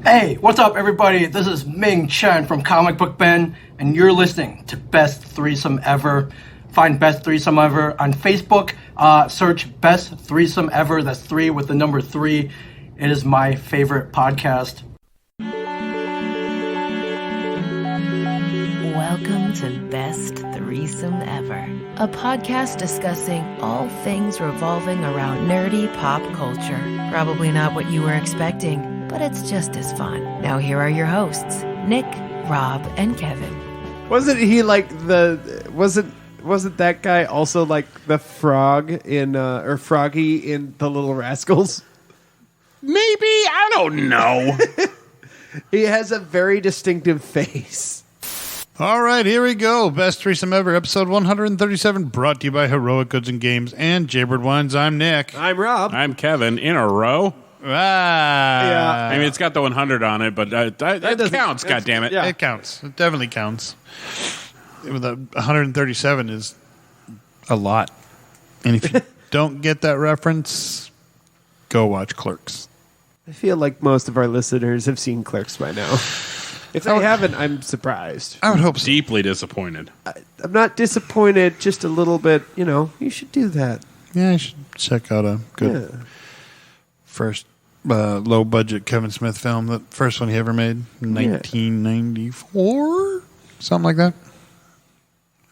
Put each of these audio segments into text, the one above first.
Hey, what's up, everybody? This is Ming Chen from Comic Book Ben, and you're listening to Best Threesome Ever. Find Best Threesome Ever on Facebook. Search Best Threesome Ever. That's 3 with the number 3. It is my favorite podcast. Welcome to Best Threesome Ever, a podcast discussing all things revolving around nerdy pop culture. Probably not what you were expecting, but it's just as fun. Now here are your hosts, Nick, Rob, and Kevin. Wasn't he like wasn't that guy also like the frog in or Froggy in The Little Rascals? Maybe, I don't know. He has a very distinctive face. All right, here we go. Best Threesome Ever, episode 137, brought to you by Heroic Goods and Games and Jaybird Wines. I'm Nick. I'm Rob. I'm Kevin. In a row? Yeah. I mean, it's got the 100 on it, but that counts, goddammit. Yeah. It counts. It definitely counts. The 137 is a lot. And if you don't get that reference, go watch Clerks. I feel like most of our listeners have seen Clerks by now. If they haven't, I'm surprised. I would hope so. Deeply disappointed. I'm not disappointed, just a little bit, you should do that. Yeah, I should check out a good first low-budget Kevin Smith film. The first one he ever made, 1994? Something like that.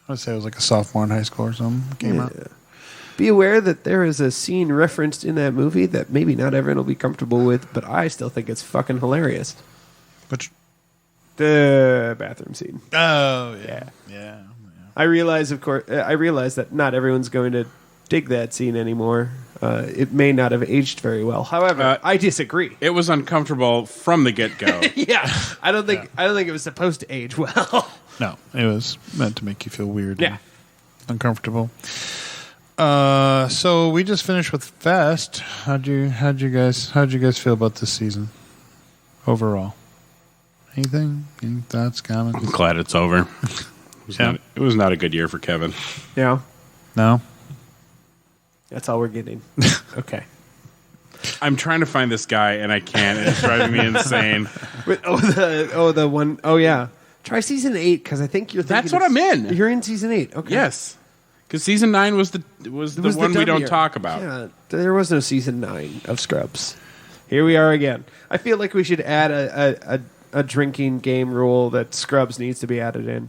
I'd say it was like a sophomore in high school or something. Came out. Be aware that there is a scene referenced in that movie that maybe not everyone will be comfortable with, but I still think it's fucking hilarious. Which? The bathroom scene. Oh, yeah. I realize that not everyone's going to dig that scene anymore. It may not have aged very well. However, I disagree. It was uncomfortable from the get-go. Yeah, I don't think it was supposed to age well. No, it was meant to make you feel weird. Yeah, and uncomfortable. So we just finished with Fest. How'd you guys feel about this season overall? Anything? Any thoughts, comments? I'm glad it's over. It was not a good year for Kevin. Yeah. No? That's all we're getting. Okay. I'm trying to find this guy, and I can't. It's driving me insane. Wait, the one. Oh, yeah. Try season 8, because I think you're thinking... That's what I'm in. You're in season 8. Okay. Yes. Because season 9 was the one we don't talk about. Yeah, there was no season 9 of Scrubs. Here we are again. I feel like we should add a drinking game rule that Scrubs needs to be added in.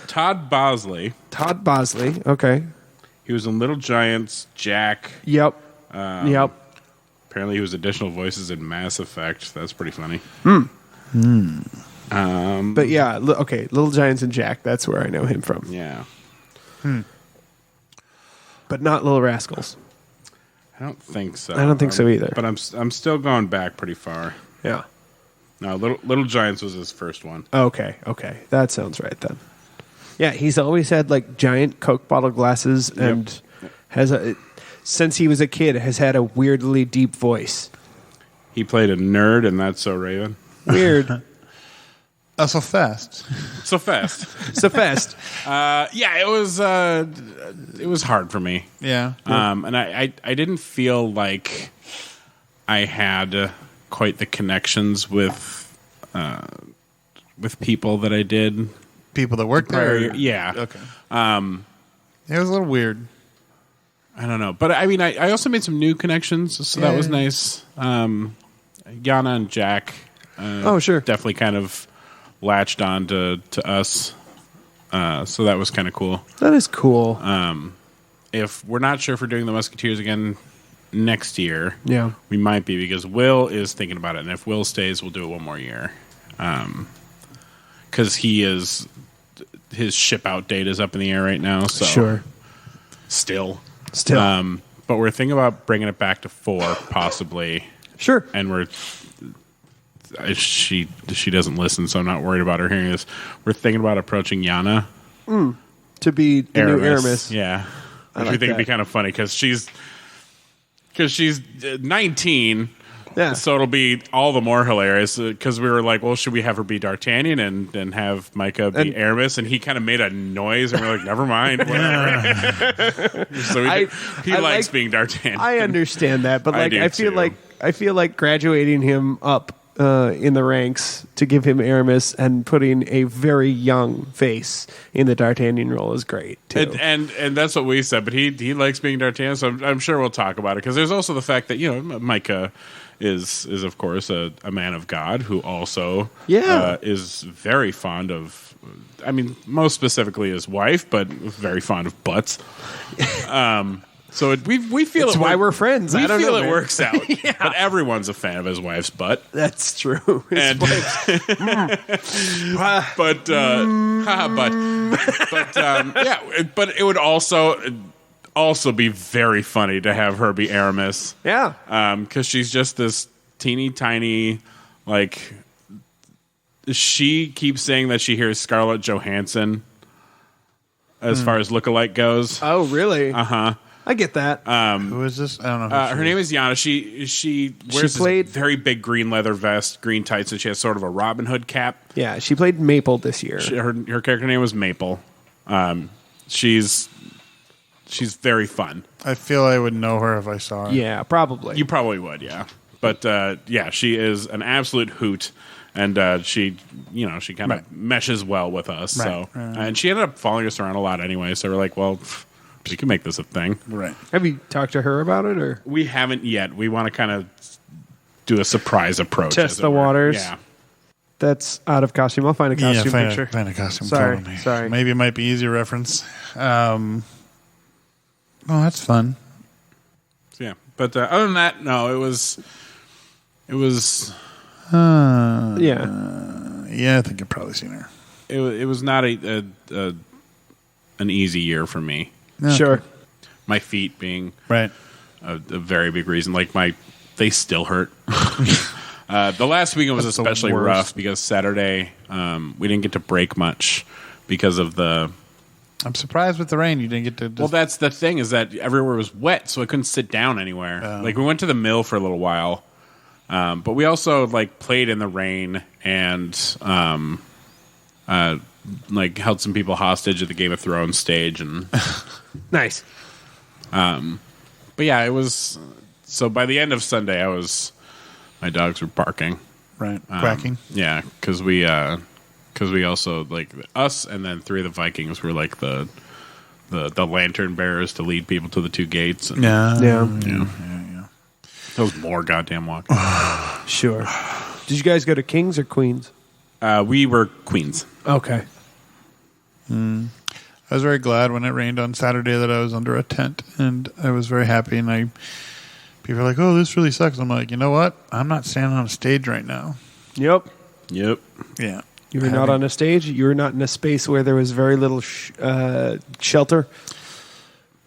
Todd Bosley. Okay. He was in Little Giants, Jack. Yep. Apparently he was additional voices in Mass Effect. That's pretty funny. But yeah, okay, Little Giants and Jack, that's where I know him from. Yeah. But not Little Rascals. I don't think so. I don't think so either. But I'm still going back pretty far. Yeah. No, Little Giants was his first one. Okay. That sounds right then. Yeah, he's always had like giant Coke bottle glasses and since he was a kid, has had a weirdly deep voice. He played a nerd in That's So Raven. Weird. So fast. So fast. Yeah, it was hard for me. Yeah. And I didn't feel like I had quite the connections with people that I did. People that worked there? Yeah. Okay. It was a little weird. I don't know. But I mean, I also made some new connections, so that was nice. Yana and Jack sure. definitely kind of latched on to us. So that was kind of cool. That is cool. If we're not sure if we're doing the Musketeers again next year, we might be, because Will is thinking about it. And if Will stays, we'll do it one more year. Because his ship out date is up in the air right now. So Sure. Still. But we're thinking about bringing it back to 4, possibly. Sure. And she doesn't listen, so I'm not worried about her hearing this. We're thinking about approaching Yana to be the new Aramis. Yeah, which like we think would be that. kind of funny because she's 19. Yeah. So it'll be all the more hilarious because we were like, well, should we have her be D'Artagnan and have Micah be Aramis? And he kind of made a noise, and we're like, never mind, whatever. So he likes being D'Artagnan. I understand that, but like I I feel like graduating him up in the ranks to give him Aramis, and putting a very young face in the D'Artagnan role is great too. And that's what we said, but he likes being D'Artagnan, so I'm sure we'll talk about it, because there's also the fact that Micah is of course a man of God who also is very fond of, I mean, most specifically his wife, but very fond of butts. So we feel That's why we're friends. We I don't feel know, it man. works out. But everyone's a fan of his wife's butt. That's true. And but it would also be very funny to have her be Aramis. Yeah. Because she's just this teeny tiny, like, she keeps saying that she hears Scarlett Johansson as far as lookalike goes. Oh, really? Uh-huh. I get that. Who is this? I don't know. Her name is Yana. She wears this very big green leather vest, green tights, and she has sort of a Robin Hood cap. Yeah, she played Maple this year. Her character name was Maple. She's very fun. I feel I would know her if I saw her. Yeah, probably. You probably would, yeah. But she is an absolute hoot, and she kind of meshes well with us. Right. So, and she ended up following us around a lot anyway. So we're like, well, we can make this a thing. Right. Have you talked to her about it, or We haven't yet. We want to kind of do a surprise approach. Test as it the were. waters? Yeah. That's out of costume. I'll find a costume picture. Find a costume. Sorry. Maybe it might be easier reference. Oh, that's fun. So, yeah. But other than that, no, it was. Yeah. Yeah, I think I've probably seen her. It was not an easy year for me. Yeah. Sure. My feet being Right. a very big reason. Like they still hurt. The last weekend was That's the especially worst. rough because Saturday we didn't get to break much because of the. I'm surprised with the rain you didn't get to. Well, that's the thing, is that everywhere was wet, so I couldn't sit down anywhere. Like, we went to the mill for a little while, but we also played in the rain and held some people hostage at the Game of Thrones stage, and Nice. but yeah, it was. So by the end of Sunday, my dogs were barking. right. Quacking. Yeah, because we also us, and then 3 of the Vikings were like the lantern bearers to lead people to the 2 gates. And, Yeah. That was more goddamn walking. Sure. Did you guys go to Kings or Queens? We were Queens. Okay. I was very glad when it rained on Saturday that I was under a tent, and I was very happy. And people are like, "Oh, this really sucks." I'm like, you know what? I'm not standing on a stage right now. Yep. Yep. Yeah. You were not on a stage. You were not in a space where there was very little shelter.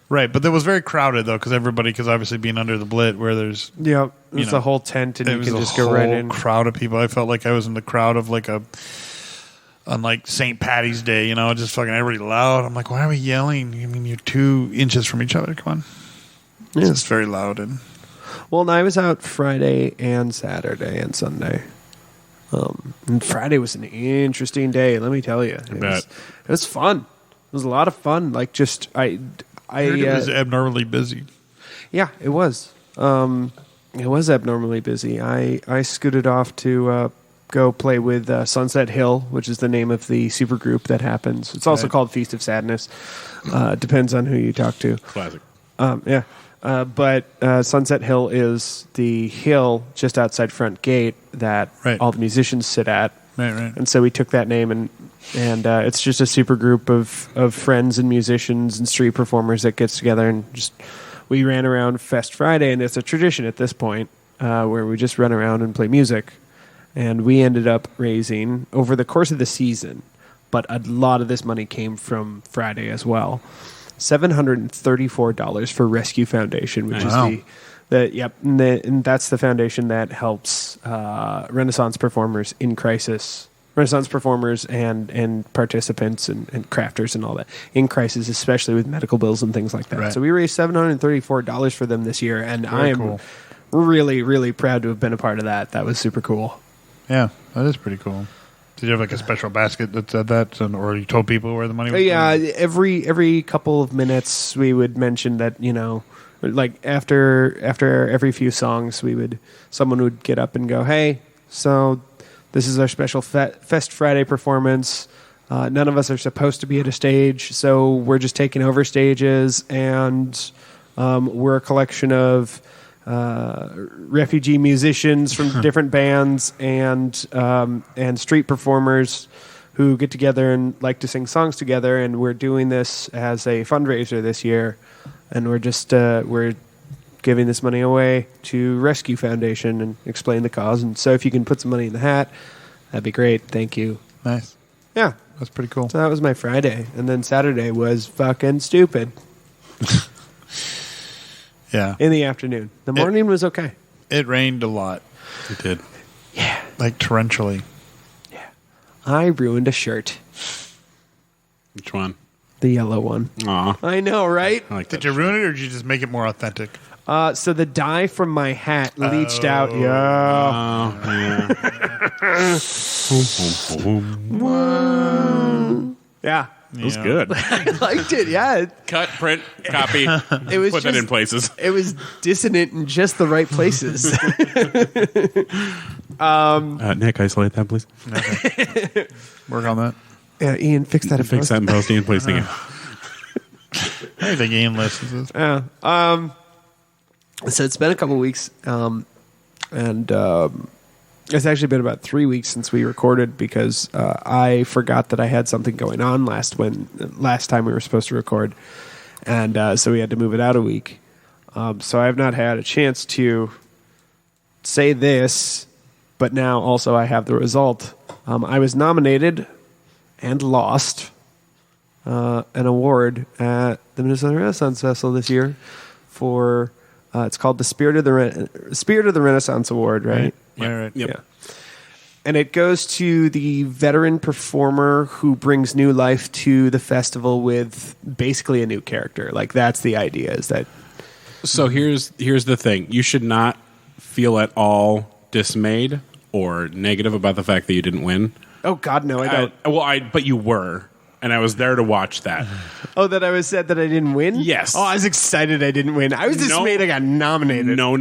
Right, but it was very crowded though, because obviously being under the blit where there's Yep. It's know, a whole tent, and it you was can a just go right whole in. crowd of people. I felt like I was in the crowd of on St. Patty's Day, just fucking everybody loud. I'm like, why are we yelling? I mean, you're 2 inches from each other. Come on. It's just very loud. And Well, and I was out Friday and Saturday and Sunday. And Friday was an interesting day. Let me tell you, it was fun. It was a lot of fun. Like just I heard it was abnormally busy. Yeah, it was. It was abnormally busy. I scooted off to go play with Sunset Hill, which is the name of the supergroup that happens. It's also called Feast of Sadness. Depends on who you talk to. Classic. Yeah. But Sunset Hill is the hill just outside Front Gate that all the musicians sit at. Right. And so we took that name, and it's just a super group of friends and musicians and street performers that gets together, and just we ran around Fest Friday, and it's a tradition at this point where we just run around and play music. And we ended up raising, over the course of the season, but a lot of this money came from Friday as well, $734 for Rescue Foundation, which is and that's the foundation that helps Renaissance performers in crisis, Renaissance performers and participants and crafters and all that in crisis, especially with medical bills and things like that. Right. So we raised $734 for them this year, and I am cool. really, really proud to have been a part of that. That was super cool. Yeah, that is pretty cool. Did you have a special basket that said that, or you told people where the money was going? Every couple of minutes we would mention that, after every few songs someone would get up and go, "Hey, So this is our special Fest Friday performance. None of us are supposed to be at a stage, so we're just taking over stages, and we're a collection of refugee musicians from different bands and street performers who get together and like to sing songs together. And we're doing this as a fundraiser this year, and we're just we're giving this money away to Rescue Foundation and explain the cause. And so if you can put some money in the hat, that'd be great. Thank you. Nice. Yeah. That's pretty cool. So that was my Friday. And then Saturday was fucking stupid. Yeah. In the afternoon. The morning was okay. It rained a lot. It did. Yeah. Like torrentially. Yeah. I ruined a shirt. Which one? The yellow one. Aw. I know, right? I like that. Did you ruin it, or did you just make it more authentic? So the dye from my hat leached out. Yeah. Yeah. It was good. I liked it, yeah. Cut, print, copy. It was Put that in places. It was dissonant in just the right places. Nick, isolate that, please. Okay. Work on that. Yeah, Ian, fix that. Fix that in post. Ian, please. Thank you. I think Ian listens to this. Yeah. So it's been a couple weeks, and it's actually been about 3 weeks since we recorded because I forgot that I had something going on last time we were supposed to record, and so we had to move it out a week. So I have not had a chance to say this, but now also I have the result. I was nominated and lost an award at the Minnesota Renaissance Festival this year for. It's called the Spirit of the Renaissance Award, right? Right. Yep. Yeah. And it goes to the veteran performer who brings new life to the festival with basically a new character. Like, that's the idea, is that... So here's the thing. You should not feel at all dismayed or negative about the fact that you didn't win. Oh, God, no, I don't. But you were. And I was there to watch that. Oh, that I was sad that I didn't win? Yes. Oh, I was excited I didn't win. I was dismayed I got nominated. No.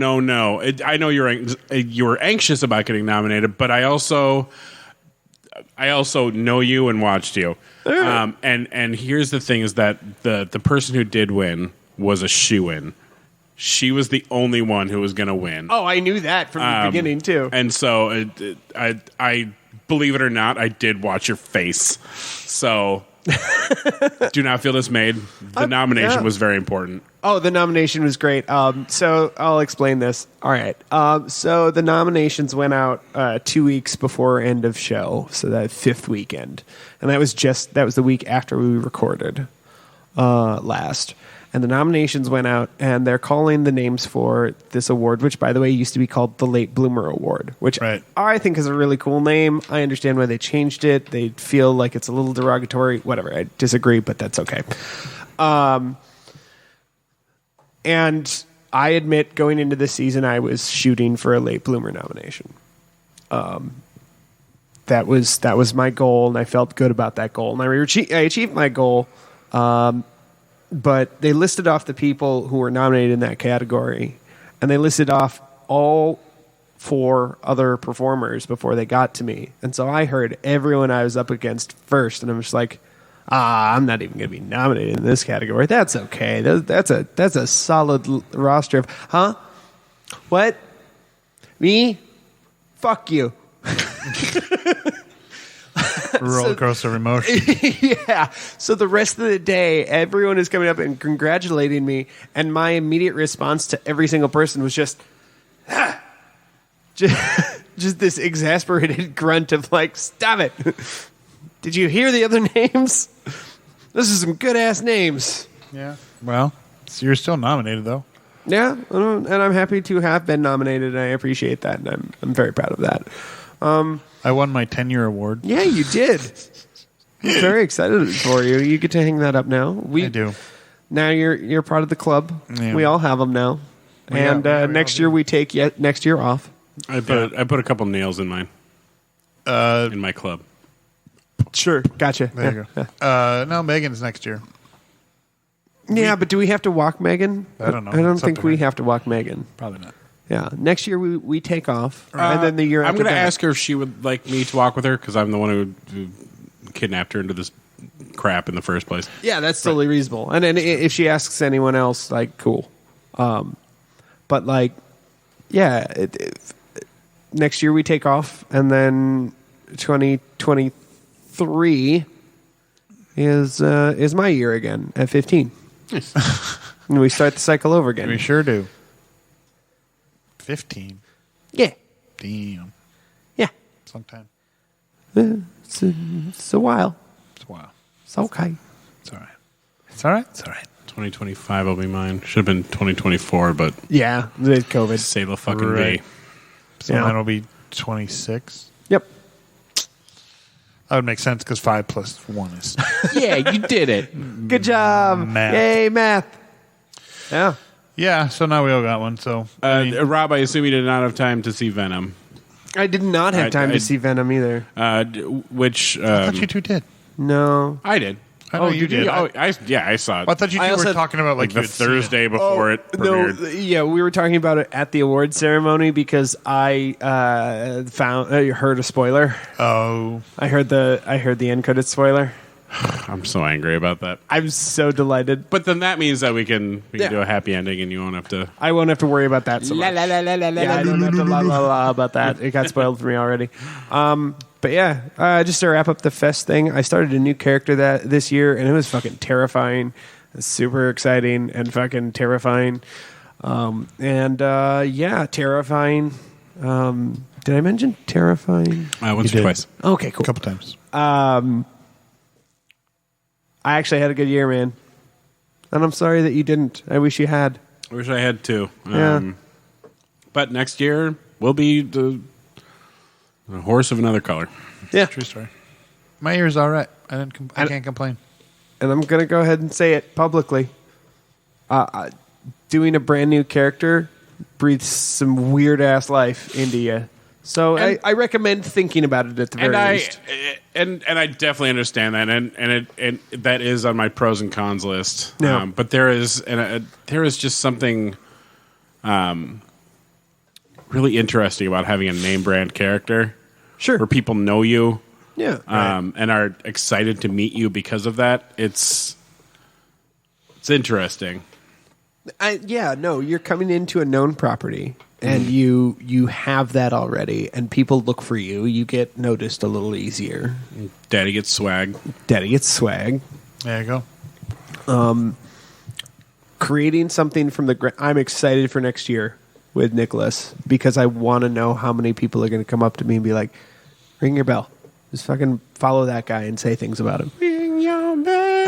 I know you were anxious about getting nominated, but I also know you and watched you. Right. And here's the thing: is that the person who did win was a shoo-in. She was the only one who was going to win. Oh, I knew that from the beginning, too. And so, I believe it or not, I did watch your face. So. Do not feel dismayed. The nomination was very important. Oh, the nomination was great. So I'll explain this. All right. So the nominations went out 2 weeks before end of show, so that fifth weekend, and that was the week after we recorded last. And the nominations went out, and they're calling the names for this award, which, by the way, used to be called the Late Bloomer Award, which I think is a really cool name. I understand why they changed it. They feel like it's a little derogatory. Whatever. I disagree, but that's okay. And I admit, going into this season, I was shooting for a Late Bloomer nomination. That was my goal, and I felt good about that goal. And I achieved my goal. But they listed off the people who were nominated in that category, and they listed off all 4 other performers before they got to me. And so I heard everyone I was up against first, and I'm just like, I'm not even going to be nominated in this category. That's okay. That's a solid roster of, huh? What? Me? Fuck you. Roller coaster of emotion. Yeah. So the rest of the day, everyone is coming up and congratulating me, and my immediate response to every single person was just this exasperated grunt of like, "Stop it! Did you hear the other names? This is some good ass names." Yeah. Well, so you're still nominated though. Yeah, and I'm happy to have been nominated, and I appreciate that, and I'm very proud of that. I won my 10-year award. Yeah, you did. I'm very excited for you. You get to hang that up now. I do. Now you're part of the club. Yeah. We all have them now. And next year we take next year off. I put a couple nails in mine. In my club. Sure, gotcha. There you go. No, Megan's next year. Yeah, but do we have to walk Megan? I don't know. I don't It's up think to we her. have to walk Megan. Probably not. Yeah. Next year we take off, and then the year I'm after going to that. ask her if she would like me to walk with her because I'm the one who kidnapped her into this crap in the first place. Yeah, that's totally reasonable. And then if she asks anyone else, like, cool. But like, yeah, next year we take off, and then 2023 is my year again at 15. Nice. And we start the cycle over again. We sure do. 15. Yeah. Damn. Yeah. Sometime. It's a while. It's a while. It's okay. It's all right. It's all right. It's all right. 2025 will be mine. Should have been 2024, but Yeah, the COVID. say the fucking Right. V. So Yeah. mine will be 26. Yep. That would make sense because 5 plus 1 is. Yeah, you did it. Good job. Math. Yay, math. Yeah. Yeah, so now we all got one. So Rob, I assume you did not have time to see Venom. I did not have time I- to see Venom either. Which I thought you two did. No. I did. I know you did. Oh, I saw it. I thought you I two also- were talking about like you the had seen it. Thursday before it premiered. No, yeah, we were talking about it at the award ceremony because I heard a spoiler. Oh, I heard the end credit spoiler. I'm so angry about that. I'm so delighted. But then that means that we can Yeah. do a happy ending, and you won't have to. I won't have to worry about that so much. Yeah, I don't have to la la la about that. It got spoiled for me already. But yeah, just to wrap up the fest thing, I started a new character this year, and it was fucking terrifying. It's super exciting and fucking terrifying. Yeah, terrifying. Did I mention terrifying? Once You or did. twice. Okay, a cool. couple times. I actually had a good year, man. And I'm sorry that you didn't. I wish you had. I wish I had too. Yeah. But next year will be the horse of another color. Yeah. True story. My year's all right. I can't complain. And I'm going to go ahead and say it publicly. Doing a brand new character breathes some weird-ass life into you. So And- I recommend thinking about it at the very least. And I definitely understand that, and that is on my pros and cons list. Yeah. But there is just something really interesting about having a name brand character. Sure. Where people know you, Yeah. and are excited to meet you because of that. It's interesting. You're coming into a known property, and you have that already, and people look for you. You get noticed a little easier. Daddy gets swag. Daddy gets swag. There you go. Creating something from the ground. I'm excited for next year with Nicholas because I want to know how many people are going to come up to me and be like, ring your bell. Just fucking follow that guy and say things about him. Ring your bell.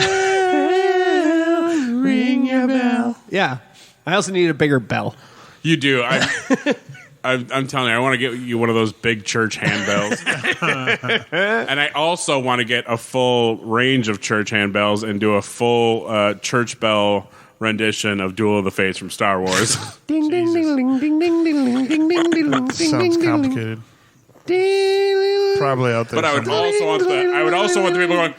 Ring your bell. Yeah. I also need a bigger bell. You do. I'm telling you, I want to get you one of those big church handbells. And I also want to get a full range of church handbells and do a full church bell rendition of Duel of the Fates from Star Wars. Ding, ding, ding, ding, ding, ding, ding, ding, ding, ding, Sounds ding, complicated. ding. Probably out there. But I would somewhere. also want the people going,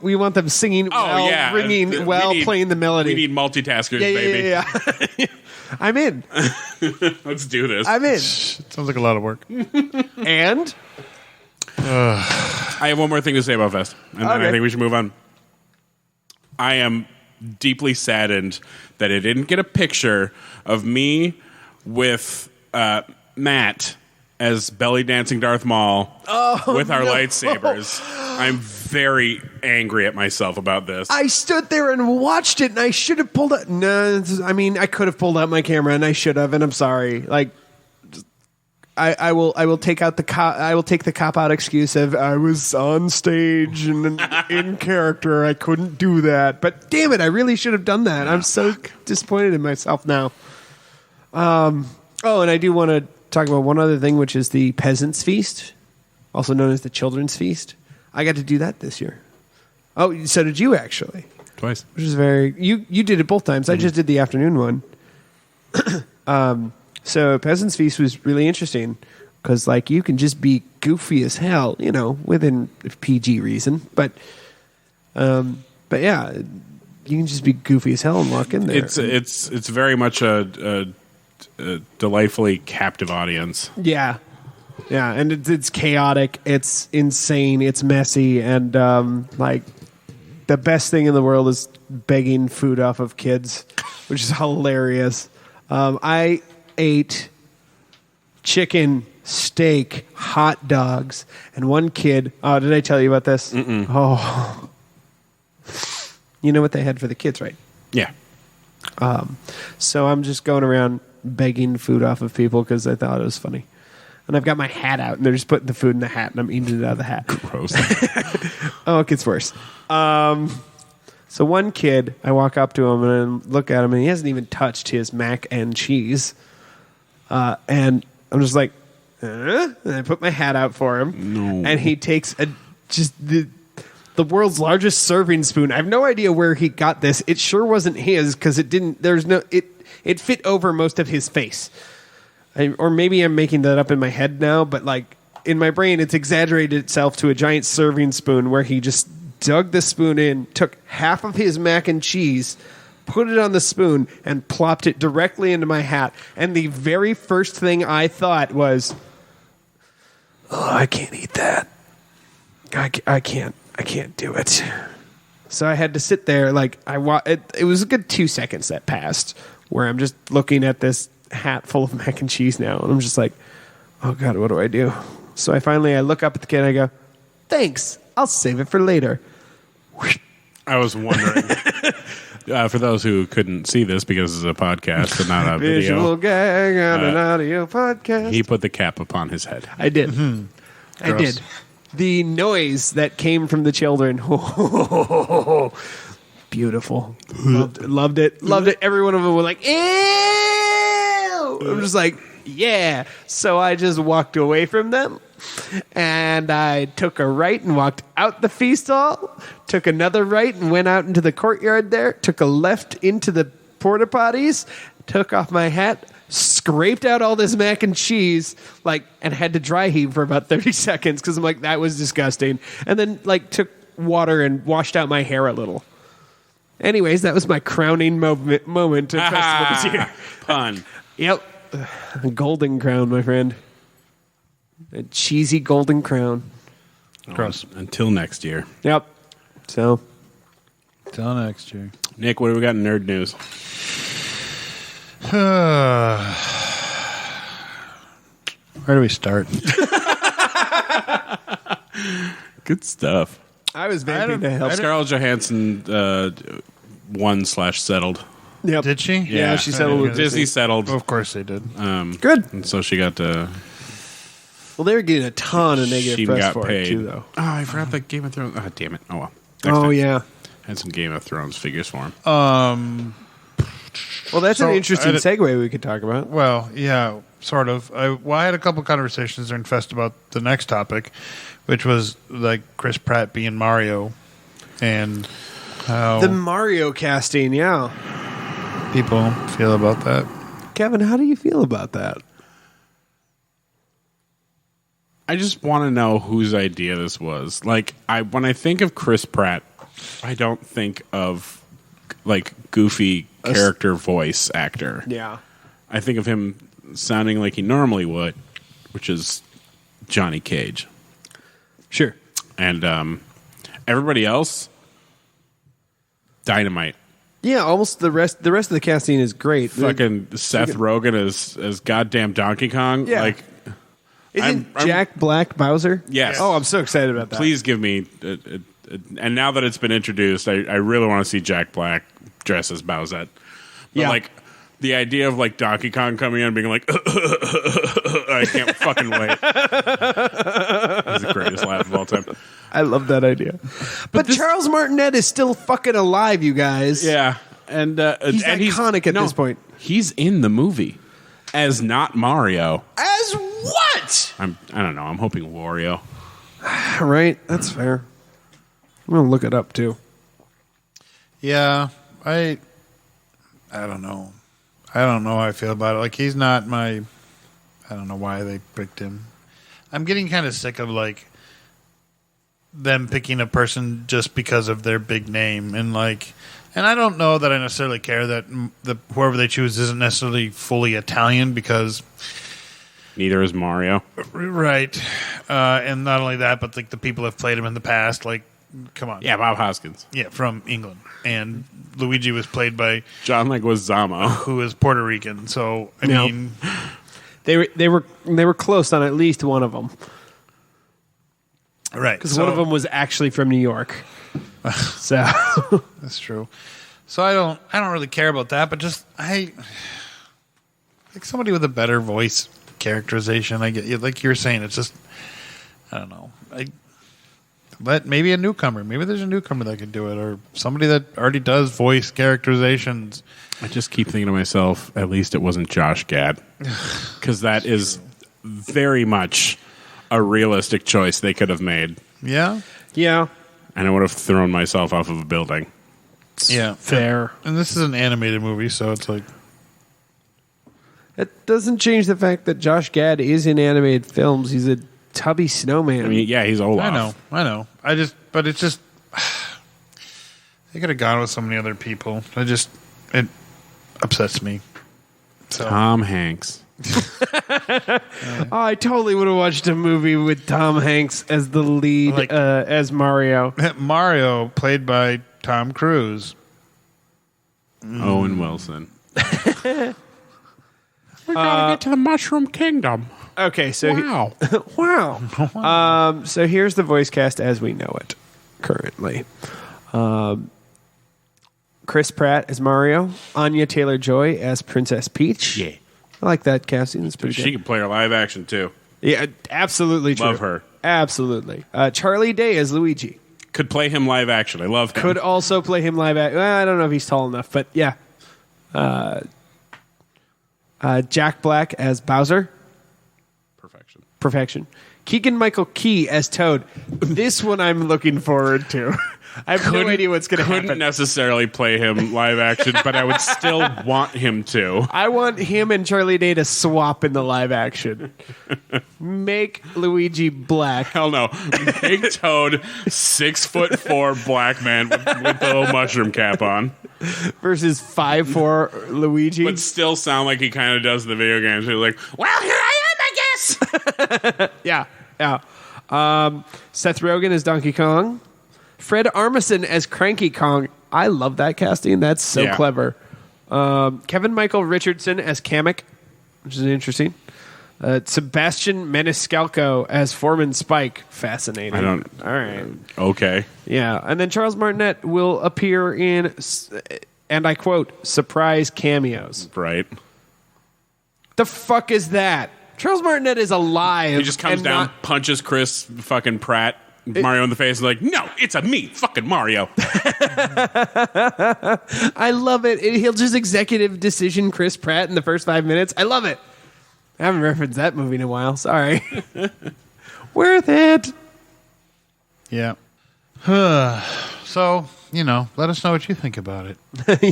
We want them singing while yeah. ringing, We while need- playing the melody. We need multitaskers, yeah, baby. yeah. I'm in. Let's do this. I'm in. Sounds like a lot of work. And I have one more thing to say about Fest, and then Okay. I think we should move on. I am deeply saddened that I didn't get a picture of me with Matt as belly dancing Darth Maul with our lightsabers. I'm very angry at myself about this. I stood there and watched it, and I should have pulled out. No, I mean, I could have pulled out my camera, and I should have, and I'm sorry. Like, I will take out the cop out excuse of I was on stage and in character. I couldn't do that, but damn it, I really should have done that. I'm so disappointed in myself now. And I do want to talk about one other thing, which is the Peasants' Feast, also known as the Children's Feast. I got to do that this year. Oh, so did you actually? Twice. Which is very you did it both times. I just did the afternoon one. So Peasants' Feast was really interesting because like you can just be goofy as hell, within PG reason. But yeah, you can just be goofy as hell and walk in there. It's very much a delightfully captive audience. Yeah, and it's chaotic, it's insane, it's messy, and like the best thing in the world is begging food off of kids, which is hilarious. I ate chicken, steak, hot dogs, and one kid. Oh, did I tell you about this? Mm-mm. Oh, you know what they had for the kids, right? Yeah. So I'm just going around begging food off of people because I thought it was funny. And I've got my hat out, and they're just putting the food in the hat, and I'm eating it out of the hat. Gross. Oh, it gets worse. So one kid, I walk up to him and look at him, and he hasn't even touched his mac and cheese. And I'm just like, and I put my hat out for him. No. And he takes the world's largest serving spoon. I have no idea where he got this. It sure wasn't his because it fit over most of his face. Or maybe I'm making that up in my head now, but like in my brain, it's exaggerated itself to a giant serving spoon where he just dug the spoon in, took half of his mac and cheese, put it on the spoon, and plopped it directly into my hat. And the very first thing I thought was, oh, I can't eat that. I can't do it. So I had to sit there like it was a good 2 seconds that passed where I'm just looking at this hat full of mac and cheese now, and I'm just like, oh God, what do I do? So I look up at the kid and I go, thanks, I'll save it for later. I was wondering, for those who couldn't see this because it's a podcast and not a Visual video, gag on an audio podcast. he put the cap upon his head. I did. I did. The noise that came from the children. Beautiful. Loved it. Every one of them were like, ew! I'm just like, yeah. So I just walked away from them, and I took a right and walked out the feast hall, took another right and went out into the courtyard there, took a left into the porta potties, took off my hat, scraped out all this mac and cheese, and had to dry heave for about 30 seconds because I'm like, that was disgusting. And then took water and washed out my hair a little. Anyways, that was my crowning moment of festival this year. Pun. Yep. Golden crown, my friend. A cheesy golden crown. Gross. Until next year. Yep. So. Till next year. Nick, what do we got in nerd news? Where do we start? Good stuff. I was vamping to help. Scarlett Johansson won/settled. Yep. Did she? Yeah, she settled with Disney settled. Of course they did. Good. And so she got to. Well, they were getting a ton of She negative press got for paid. it, too, though. Oh, I forgot the Game of Thrones. Oh, damn it. Oh, well. Next Oh, time. yeah. Had some Game of Thrones figures for him. Well, that's an interesting I segue we could talk about. Well, yeah, sort of. I had a couple conversations during Fest about the next topic, which was Chris Pratt being Mario, and how The Mario casting, yeah. people feel about that. Kevin, how do you feel about that? I just want to know whose idea this was. When I think of Chris Pratt, I don't think of goofy character voice actor. Yeah. I think of him sounding like he normally would, which is Johnny Cage. Sure. And everybody else, dynamite. Yeah, almost the rest of the casting is great. Fucking Seth Rogen as goddamn Donkey Kong. Yeah. Isn't Jack Black Bowser? Yes. Oh, I'm so excited about that. Please give me... and now that it's been introduced, I really want to see Jack Black dress as Bowsette. But Yeah. the idea of Donkey Kong coming in and being like, I can't fucking wait. It's the greatest laugh of all time. I love that idea. But Charles Martinet is still fucking alive, you guys. Yeah. And He's and iconic at this point. He's in the movie as not Mario. As what? I don't know. I'm hoping Wario. Right, that's fair. I'm going to look it up, too. Yeah, I don't know. I don't know how I feel about it. He's not my... I don't know why they picked him. I'm getting kind of sick of, them picking a person just because of their big name, and I don't know that I necessarily care that whoever they choose isn't necessarily fully Italian, because neither is Mario. Right. And not only that, but the people have played him in the past. Come on. Yeah, Bob Hoskins. Yeah, from England. And Luigi was played by John Leguizamo, who is Puerto Rican. So I mean, they were close on at least one of them. Right. Because one of them was actually from New York. So that's true. So I don't really care about that, but just somebody with a better voice characterization. I get, like you're saying, it's just, I don't know. But maybe a newcomer. Maybe there's a newcomer that could do it, or somebody that already does voice characterizations. I just keep thinking to myself, at least it wasn't Josh Gad, because that is very much a realistic choice they could have made. Yeah. yeah, And I would have thrown myself off of a building. Yeah. fair. And this is an animated movie, so it's like, It doesn't change the fact that Josh Gad is in animated films. He's a tubby snowman. I mean, yeah, he's Olaf. I know. But it's just, they could have gone with so many other people. It upsets me. So. Tom Hanks. I totally would have watched a movie with Tom Hanks as the lead, as Mario. Mario, played by Tom Cruise. Owen Wilson. We gotta get to the Mushroom Kingdom. Okay, so Wow. wow. So here's the voice cast as we know it currently. Chris Pratt as Mario, Anya Taylor-Joy as Princess Peach. Yeah. I like that casting. It's pretty She good. can play her live action, too. Yeah, absolutely true. Love her. Absolutely. Charlie Day as Luigi. Could play him live action. I love him. Could also play him live action. I don't know if he's tall enough, but yeah. Jack Black as Bowser. Perfection. Keegan-Michael Key as Toad. This one I'm looking forward to. I have no idea what's going to happen. Couldn't necessarily play him live action, but I would still want him to. I want him and Charlie Day to swap in the live action. Make Luigi black. Hell no. Big Toad, 6'4" black man with the little mushroom cap on. Versus 5'4" Luigi. But still sound like he kind of does in the video games. He's like, well, here I am, I guess. Yeah. Seth Rogen as Donkey Kong. Fred Armisen as Cranky Kong. I love that casting. That's so clever. Kevin Michael Richardson as Kamek, which is interesting. Sebastian Maniscalco as Foreman Spike. Fascinating. All right. Okay. Yeah. And then Charles Martinet will appear in, and I quote, surprise cameos. Right. The fuck is that? Charles Martinet is alive. He just comes down, punches Chris fucking Pratt, Mario in the face, and like, no, it's a me, fucking Mario. I love it. He'll just executive decision Chris Pratt in the first 5 minutes. I love it. I haven't referenced that movie in a while. Sorry. Worth it. Yeah. So, let us know what you think about it.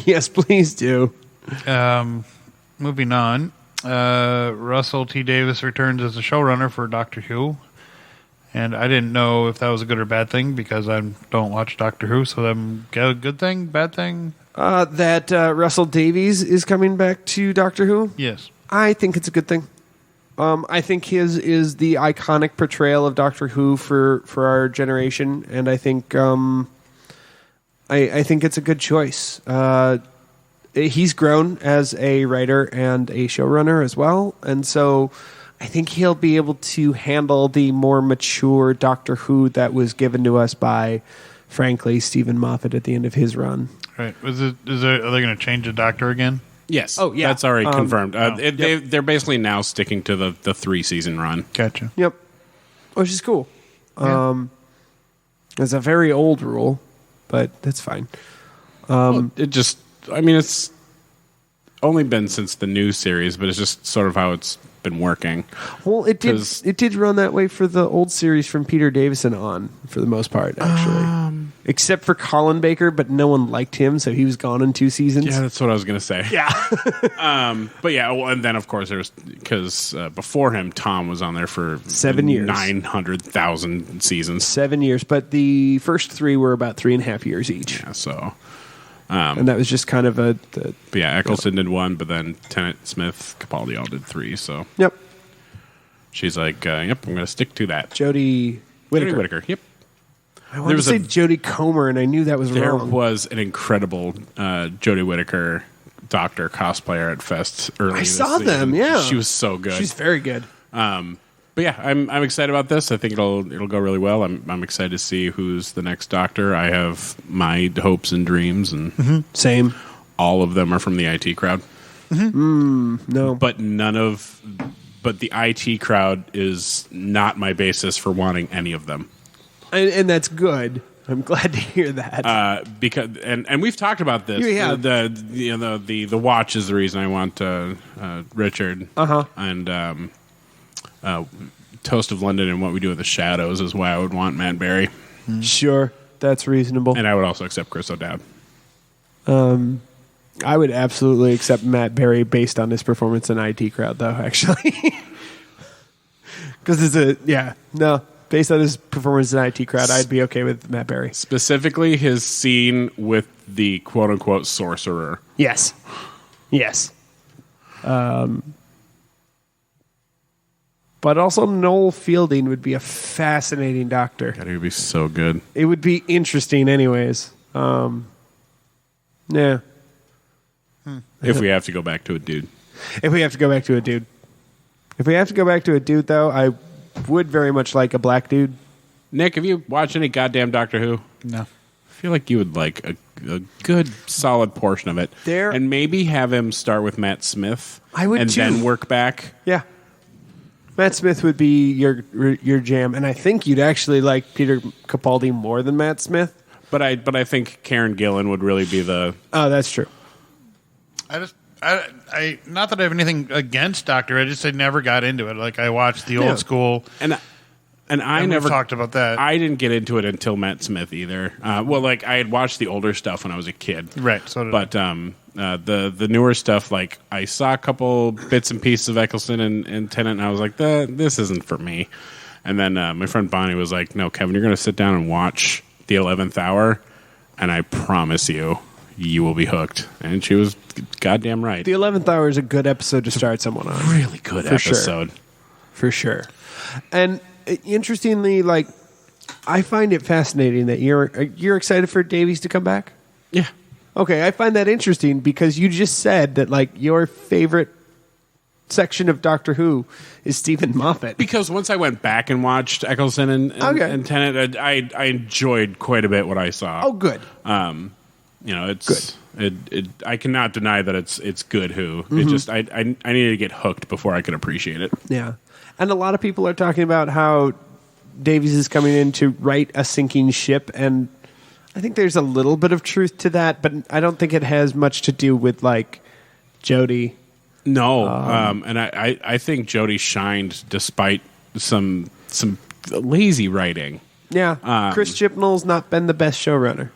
Yes, please do. Moving on. Russell T. Davies returns as the showrunner for Doctor Who. And I didn't know if that was a good or bad thing because I don't watch Doctor Who. So a good thing, bad thing? That Russell Davies is coming back to Doctor Who? Yes. I think it's a good thing. I think his is the iconic portrayal of Doctor Who for our generation, and I think I think it's a good choice. He's grown as a writer and a showrunner as well, and so I think he'll be able to handle the more mature Doctor Who that was given to us by, frankly, Stephen Moffat at the end of his run. Right. Are they going to change the Doctor again? Yes. Oh, yeah. That's already confirmed. Yep. They're basically now sticking to the 3-season run. Gotcha. Yep. Which is cool. Yeah. It's a very old rule, but that's fine. It's only been since the new series, but it's just sort of how it's been working. Well, it did run that way for the old series from Peter Davison on, for the most part, actually. Except for Colin Baker, but no one liked him, so he was gone in 2 seasons. Yeah, that's what I was going to say. Yeah. But yeah, well, and then of course there was, because before him, Tom was on there for 7 years. 900,000 seasons. 7 years, but the first 3 were about 3.5 years each. Yeah, so... and that was just kind of but yeah, Eccleston did 1, but then Tennant, Smith, Capaldi all did 3. So Yep. She's like, yep, I'm going to stick to that. Jodie Whittaker. Jodie Whittaker, yep. I wanted to say Jodie Comer, and I knew that was There wrong. was an incredible Jodie Whittaker doctor cosplayer at Fest early. I saw them, yeah. She was so good. She's very good. But yeah, I'm excited about this. I think it'll go really well. I'm excited to see who's the next Doctor. I have my hopes and dreams, and Same. all of them are from the IT crowd. No. But but the IT crowd is not my basis for wanting any of them. And that's good. I'm glad to hear that. Because and we've talked about this. Yeah. The watch is the reason I want Richard. And Toast of London and What We Do with the Shadows is why I would want Matt Berry. Sure, that's reasonable. And I would also accept Chris O'Dowd. I would absolutely accept Matt Berry based on his performance in IT Crowd, though, actually. Because based on his performance in IT Crowd, I'd be okay with Matt Berry. Specifically his scene with the quote-unquote sorcerer. Yes. But also Noel Fielding would be a fascinating Doctor. God, he would be so good. It would be interesting anyways. Yeah. If we have to go back to a dude. If we have to go back to a dude, though, I would very much like a black dude. Nick, have you watched any goddamn Doctor Who? No. I feel like you would like a good, solid portion of it. And maybe have him start with Matt Smith. I would, and too. then work back. Yeah. Matt Smith would be your jam, and I think you'd actually like Peter Capaldi more than Matt Smith. But I think Karen Gillan would really be the... Oh, that's true. I not that I have anything against Doctor. I never got into it. Like I watched the old school, and I never talked about that. I didn't get into it until Matt Smith either. Well, like I had watched the older stuff when I was a kid, right? So, but the newer stuff, like I saw a couple bits and pieces of Eccleston and Tennant, and I was like, this isn't for me. And then my friend Bonnie was like, "No, Kevin, you're going to sit down and watch the 11th Hour, and I promise you." You will be hooked. And she was goddamn right. The 11th Hour is a good episode to start someone on. Really good episode. For sure. And interestingly, like, I find it fascinating that you're excited for Davies to come back? Yeah. Okay, I find that interesting because you just said that, like, your favorite section of Doctor Who is Stephen Moffat. Because once I went back and watched Eccleston and Tennant, I enjoyed quite a bit what I saw. Oh, good. It's good. I cannot deny that it's good Who. It just I needed to get hooked before I could appreciate it. Yeah, and a lot of people are talking about how Davies is coming in to right a sinking ship, and I think there's a little bit of truth to that, but I don't think it has much to do with like Jodie. No, and I think Jodie shined despite some lazy writing. Yeah, Chris Chibnall's not been the best showrunner.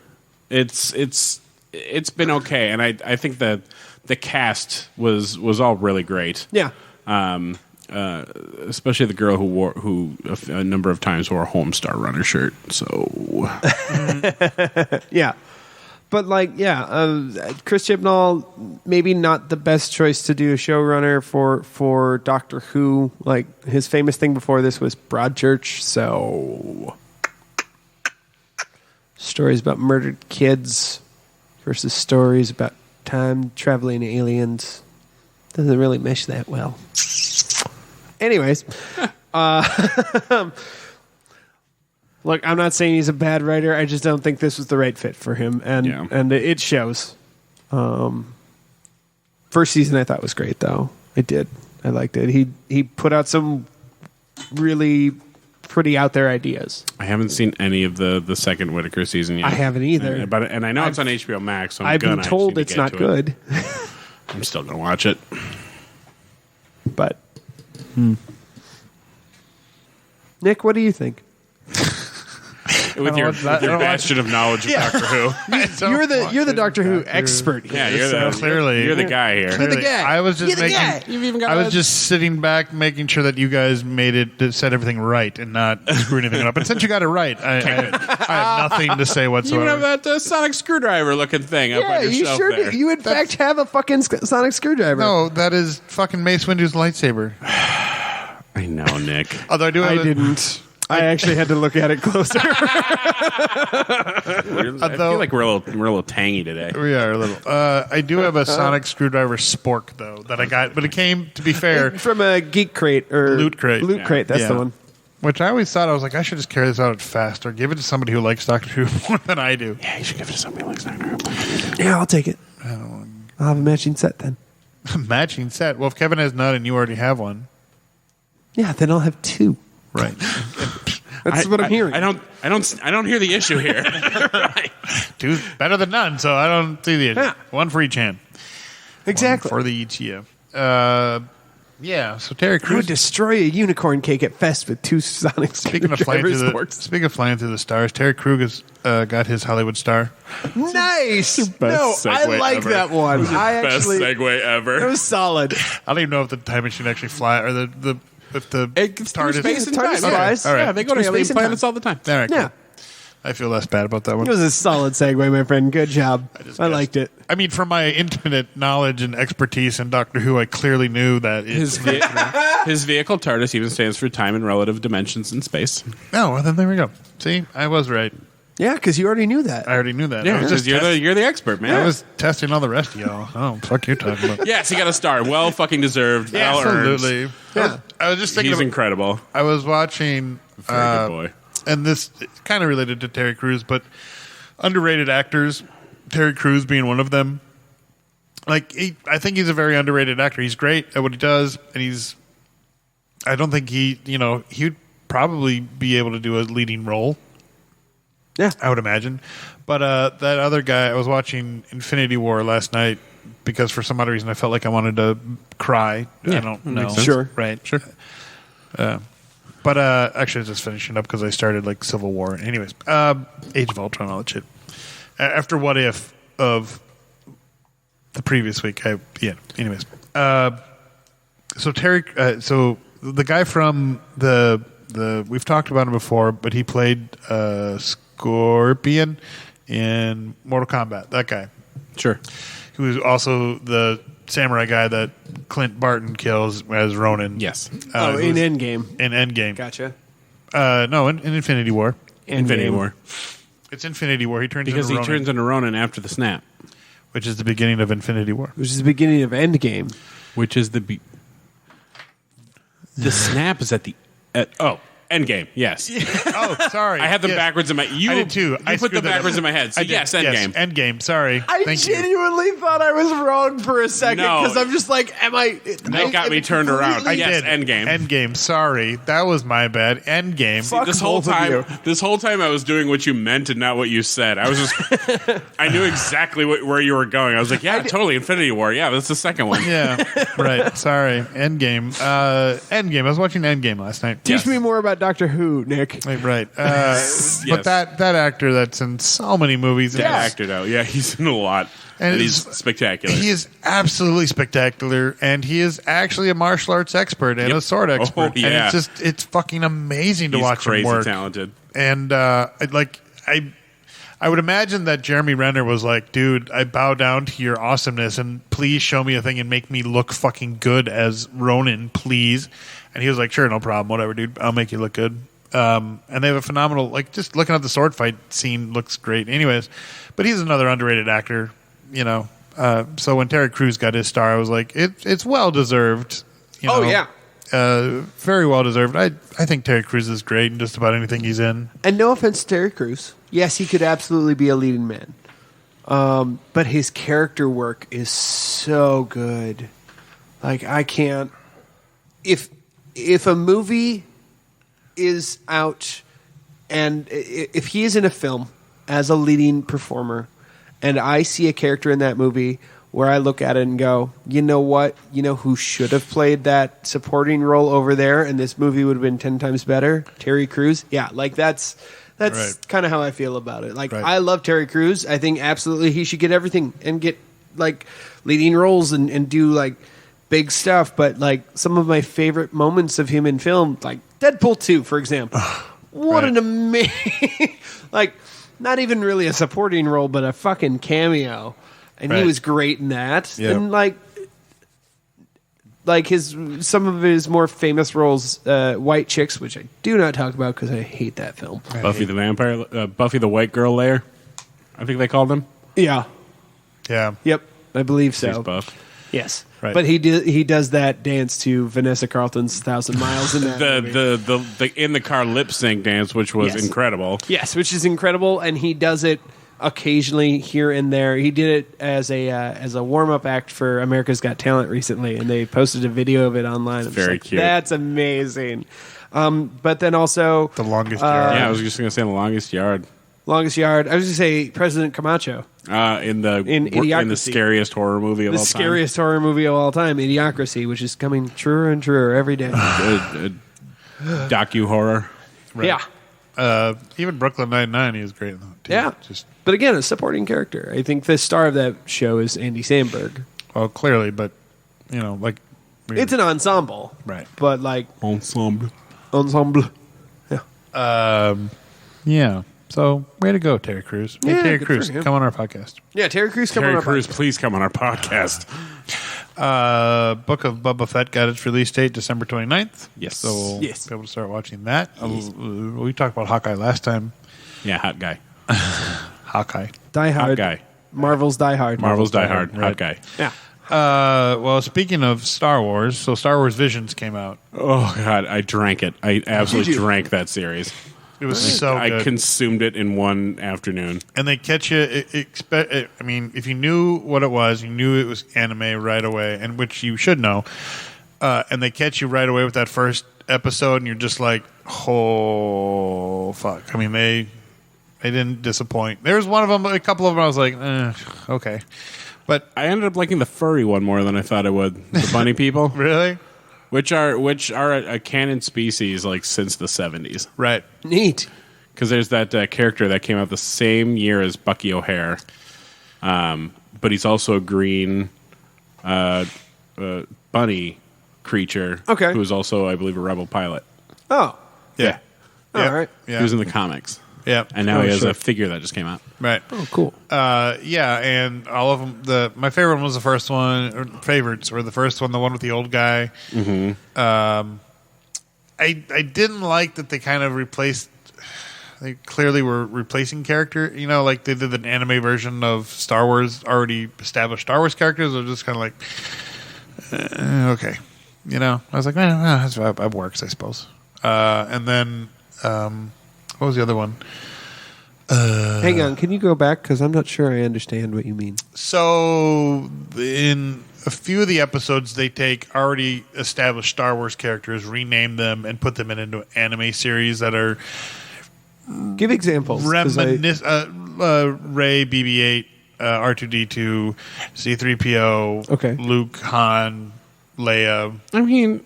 It's been okay, and I think that the cast was all really great. Yeah, especially the girl who a number of times wore a Homestar Runner shirt. So yeah, but Chris Chibnall maybe not the best choice to do a showrunner for Doctor Who. Like his famous thing before this was Broadchurch. So. Stories about murdered kids versus stories about time-traveling aliens. Doesn't really mesh that well. Anyways. Look, I'm not saying he's a bad writer. I just don't think this was the right fit for him. And it shows. First season I thought was great, though. I did. I liked it. He put out some really... pretty out there ideas. I haven't seen any of the second Whittaker season yet. I haven't either. And I know it's on HBO Max, so I've been told it's not good. I'm still going to watch it. But Nick, what do you think? With your bastion of knowledge of Doctor Who. You're the Doctor Who expert here. Yeah, you're clearly you're the guy here. You're the guy. I was just You're the guy. You've even got I was just sitting back, making sure that you guys said everything right and not screw anything up. And since you got it right, I have nothing to say You whatsoever. even have that sonic screwdriver looking thing up Yeah, on your you shelf sure there. do. You in fact have a fucking sonic screwdriver. No, that is fucking Mace Windu's lightsaber. I know, Nick. Although I do have I didn't. I actually had to look at it closer. I feel like we're a little tangy today. We are a little. I do have a sonic screwdriver spork though that I got, but it came, to be fair, From a Geek Crate or Loot Crate. Loot Crate, that's Yeah. the one. which I always thought I was like I should just carry this out fast or give it to somebody who likes Doctor Who more than I do. Yeah, you should give it to somebody who likes Doctor Who. Yeah, I'll take it. I'll have a matching set then. Matching set. Well, if Kevin has none and you already have one, Yeah, then I'll have two. right? That's what I'm hearing. I don't hear the issue here. Two's better than none, so I don't see the issue. Yeah. One for each hand. Exactly. One for the each year. Yeah. So Terry I would Crews. destroy a unicorn cake at Fest with two sonic Speaking of flying through the stars, Terry Crews got his Hollywood star. Nice. No, Best I segue like ever. that one. I Best actually. segue ever. It was solid. I don't even know if the time machine actually fly or if the It gets through TARDIS space and time. TARDIS Yeah. flies. All right. Yeah, they go to Through alien space and planets time. all the time. All right, cool. Yeah. I feel less bad about that one. It was a solid segue, my friend. Good job. I liked it. I mean, from my intimate knowledge and expertise in Doctor Who, I clearly knew that His vehicle TARDIS even stands for time and relative dimensions in space. Oh, well, then there we go. See, I was right. Yeah, because you already knew that. I already knew that. I Yeah, was just because you're the expert, man. I was testing all the rest of y'all. Oh, fuck you talking about. Yes, he got a star. Well fucking deserved. Well earned. Absolutely. Yeah. I was just thinking He's incredible. I was watching Very good boy. and this kind of related to Terry Crews, but underrated actors, Terry Crews being one of them. Like, I think he's a very underrated actor. He's great at what he does, and I don't think he'd probably be able to do a leading role. Yeah. I would imagine. But that other guy, I was watching Infinity War last night because for some odd reason I felt like I wanted to cry. Yeah, I don't know. makes sense. Sure. Right. Sure. But actually, I was just finishing up because I started like Civil War. Anyways, Age of Ultron, all that shit. After What If of the previous week, Anyways, so Terry, so the guy from the we've talked about him before, but he played Scorpion in Mortal Kombat. That guy, Sure. who was also the samurai guy that Clint Barton kills as Ronin. Yes. in who's- Endgame. in Endgame. Gotcha. No, in Infinity War. Infinity War. It's Infinity War. He turns Because into he Ronin, turns into Ronin after the snap, which is the beginning of Infinity War. Which is the beginning of Endgame. which is the snap is at the Endgame. Yes. Oh, sorry. I had them Yes. backwards in my. You I did too. You I put them screwed that backwards up. in my head. So I did. yes, Endgame. Endgame. Sorry. I Thank you. genuinely thought I was wrong for a second No. because I'm just like, am I? That got me turned around. I Yes, did. Endgame. Endgame. Sorry, that was my bad. Endgame. Fuck This whole both of you. time, I was doing what you meant and not what you said. I was just, I knew exactly where you were going. I was like, yeah, totally, Infinity War. Yeah, that's the second one. Yeah. Right. Sorry. Endgame. Endgame. I was watching Endgame last night. Teach me more about Doctor Who, Nick. Right. Yes. But that actor that's in so many movies. That and actor, though. Yeah, he's in a lot. And And he's it's- spectacular. He is absolutely spectacular, and he is actually a martial arts expert and Yep. a sword expert. Oh, yeah. And it's fucking amazing to He's watch crazy him work. talented. And I would imagine that Jeremy Renner was like, dude, I bow down to your awesomeness, and please show me a thing and make me look fucking good as Ronin, please. And he was like, sure, no problem, whatever, dude, I'll make you look good. And they have a phenomenal, like, just looking at the sword fight scene looks great. Anyways, but he's another underrated actor, you know. So when Terry Crews got his star, I was like, it's well deserved. You know? Oh, yeah. Very well deserved. I think Terry Crews is great in just about anything he's in. And no offense to Terry Crews. Yes, he could absolutely be a leading man. But his character work is so good. Like, I can't... If a movie is out and if he is in a film as a leading performer and I see a character in that movie where I look at it and go, you know what? You know who should have played that supporting role over there, and this movie would have been 10 times better? Terry Crews. Yeah, like that's Right. kind of how I feel about it. Like Right. I love Terry Crews. I think absolutely he should get everything and get like leading roles and do like big stuff. But like some of my favorite moments of him in film, like Deadpool 2, for example. What Right. an amazing, like not even really a supporting role, but a fucking cameo. And he Right. was great in that. Yep. And like some of his more famous roles, White Chicks, which I do not talk about because I hate that film. Buffy the Vampire, Buffy the White Girl Lair. I think they called him. Yeah. Yeah. Yep. I believe He's so. buff. Yes. Right. But he does that dance to Vanessa Carlton's 1,000 Miles in that movie. The in the car lip sync dance, which was Yes. incredible. Yes, which is incredible, and he does it occasionally here and there. He did it as a warm up act for America's Got Talent recently, and they posted a video of it online. I'm just Very like, cute. That's amazing. But then also The Longest Yard. Yeah, I was just gonna say The Longest Yard. Longest Yard. I was going to say President Camacho, In the Idiocracy. scariest horror movie of the all scariest horror movie of all time, Idiocracy, which is coming truer and truer every day. time. Docu horror. Yeah. Even Brooklyn Nine-Nine, he was great in that, too. Yeah. Just, But again, a supporting character. I think the star of that show is Andy Samberg. well, clearly, but, you know, like... It's an ensemble. Right. But like Ensemble. ensemble. Yeah. So, way to go, Terry Crews. Hey, Yeah, Terry good Crews, for him. come on our podcast. Yeah, Terry Crews coming Terry up. Crews, please come on our podcast. Book of Boba Fett got its release date December 29th. Yes. So we'll Yes. be able to start watching that. We talked about Hawkeye last time. Yeah, hot guy. Hawkeye. Die Hot Hard. guy. Marvel's Die Hard. Marvel's Die Hard. Right. Hot guy. Yeah. Well, speaking of Star Wars, so Star Wars Visions came out. Oh God, I drank it. I absolutely Did you? drank that series. It was so I good. consumed it in one afternoon. And they catch you. I mean, if you knew what it was, you knew it was anime right away, and which you should know. And they catch you right away with that first episode, and you're just like, "Oh fuck!" I mean, they didn't disappoint. There was one of them, a couple of them. I was like, "Okay," but I ended up liking the furry one more than I thought I would. The bunny people, really, which are a canon species like since the 70s. right? Neat. Because there's that character that came out the same year as Bucky O'Hare, but he's also a green bunny creature. Okay. Who's also, I believe, a rebel pilot. Oh. Yeah. All Yeah. right. Yeah. He was in the comics, Yeah. and now Oh, he has sure. a figure that just came out. Right. Oh, cool. Yeah, and all of them. My favorite one was the first one. Or favorites were the first one, the one with the old guy. Mm-hmm. I didn't like that they kind of replaced. They clearly were replacing character. You know, like they did an anime version of Star Wars, already established Star Wars characters. They're just kind of like, okay, you know. I was like, that works, I suppose. And then, what was the other one? Hang on. Can you go back? Because I'm not sure I understand what you mean. So, in a few of the episodes, they take already established Star Wars characters, rename them, and put them into anime series that are Give examples. 'cause I- Ray, BB-8, R2-D2, C-3PO, Okay. Luke, Han, Leia. I mean,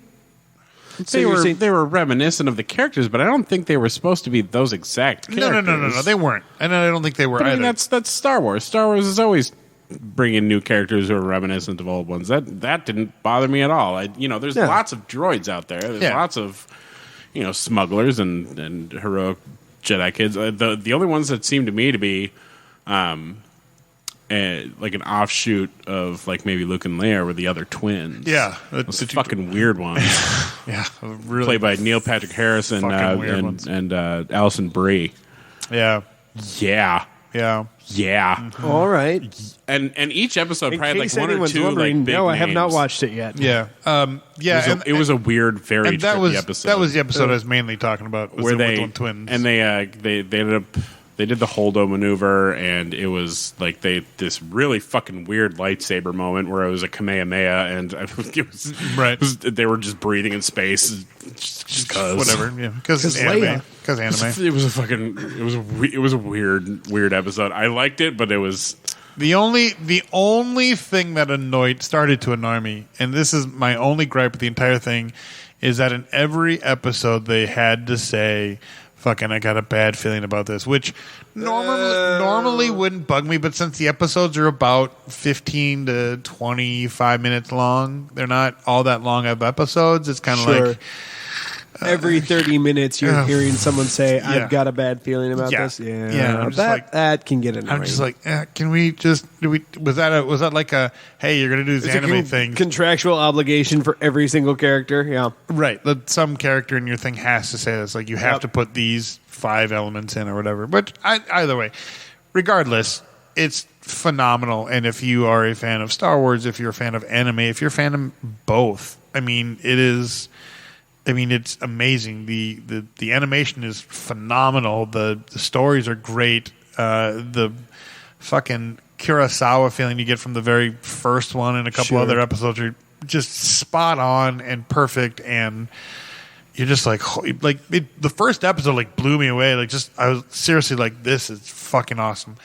So you're saying- they were reminiscent of the characters, but I don't think they were supposed to be those exact characters. No, they weren't. And I don't think they were But I either. mean, that's Star Wars. Star Wars is always bringing new characters who are reminiscent of old ones. That didn't bother me at all. There's Yeah. lots of droids out there. There's Yeah. lots of smugglers and heroic Jedi kids. The only ones that seem to me to be like an offshoot of like maybe Luke and Leia were the other twins. Yeah. Those fucking weird ones. Yeah. Really Played by Neil Patrick Harris and fucking weird ones. Alison Brie. Yeah. Yeah. Yeah. Yeah. All right. And each episode In probably had case like one or anyone's two wondering, like big no, I have not names. watched it yet. Yeah. Yeah. It was a weird, very and that trippy was episode. that was the episode I was mainly talking about. Was where the, they with the twins and they ended up they did the Holdo maneuver, and it was like this really fucking weird lightsaber moment where it was a Kamehameha, and it was, Right. they were just breathing in space, just cause whatever. Yeah, because 'Cause anime. Leia. Because anime. It was a fucking it was a weird episode. I liked it, but it was The only thing that started to annoy me, and this is my only gripe with the entire thing, is that in every episode they had to say, fucking, I got a bad feeling about this, which normally wouldn't bug me, but since the episodes are about 15 to 25 minutes long, they're not all that long of episodes. It's kind of like... Every 30 minutes you're hearing someone say, I've got a bad feeling about this. Yeah. That can get annoying. I'm just like, can we just... Was that like a, hey, you're going to do this anime thing? Contractual obligation for every single character, yeah. Right. Some character in your thing has to say this. Like, you have to put these 5 elements in or whatever. But either way, regardless, it's phenomenal. And if you are a fan of Star Wars, if you're a fan of anime, if you're a fan of both, I mean, it's amazing. The animation is phenomenal. The stories are great. The fucking Kurosawa feeling you get from the very first one and a couple other episodes are just spot on and perfect. And you're just like the first episode blew me away. I was seriously like, this is fucking awesome.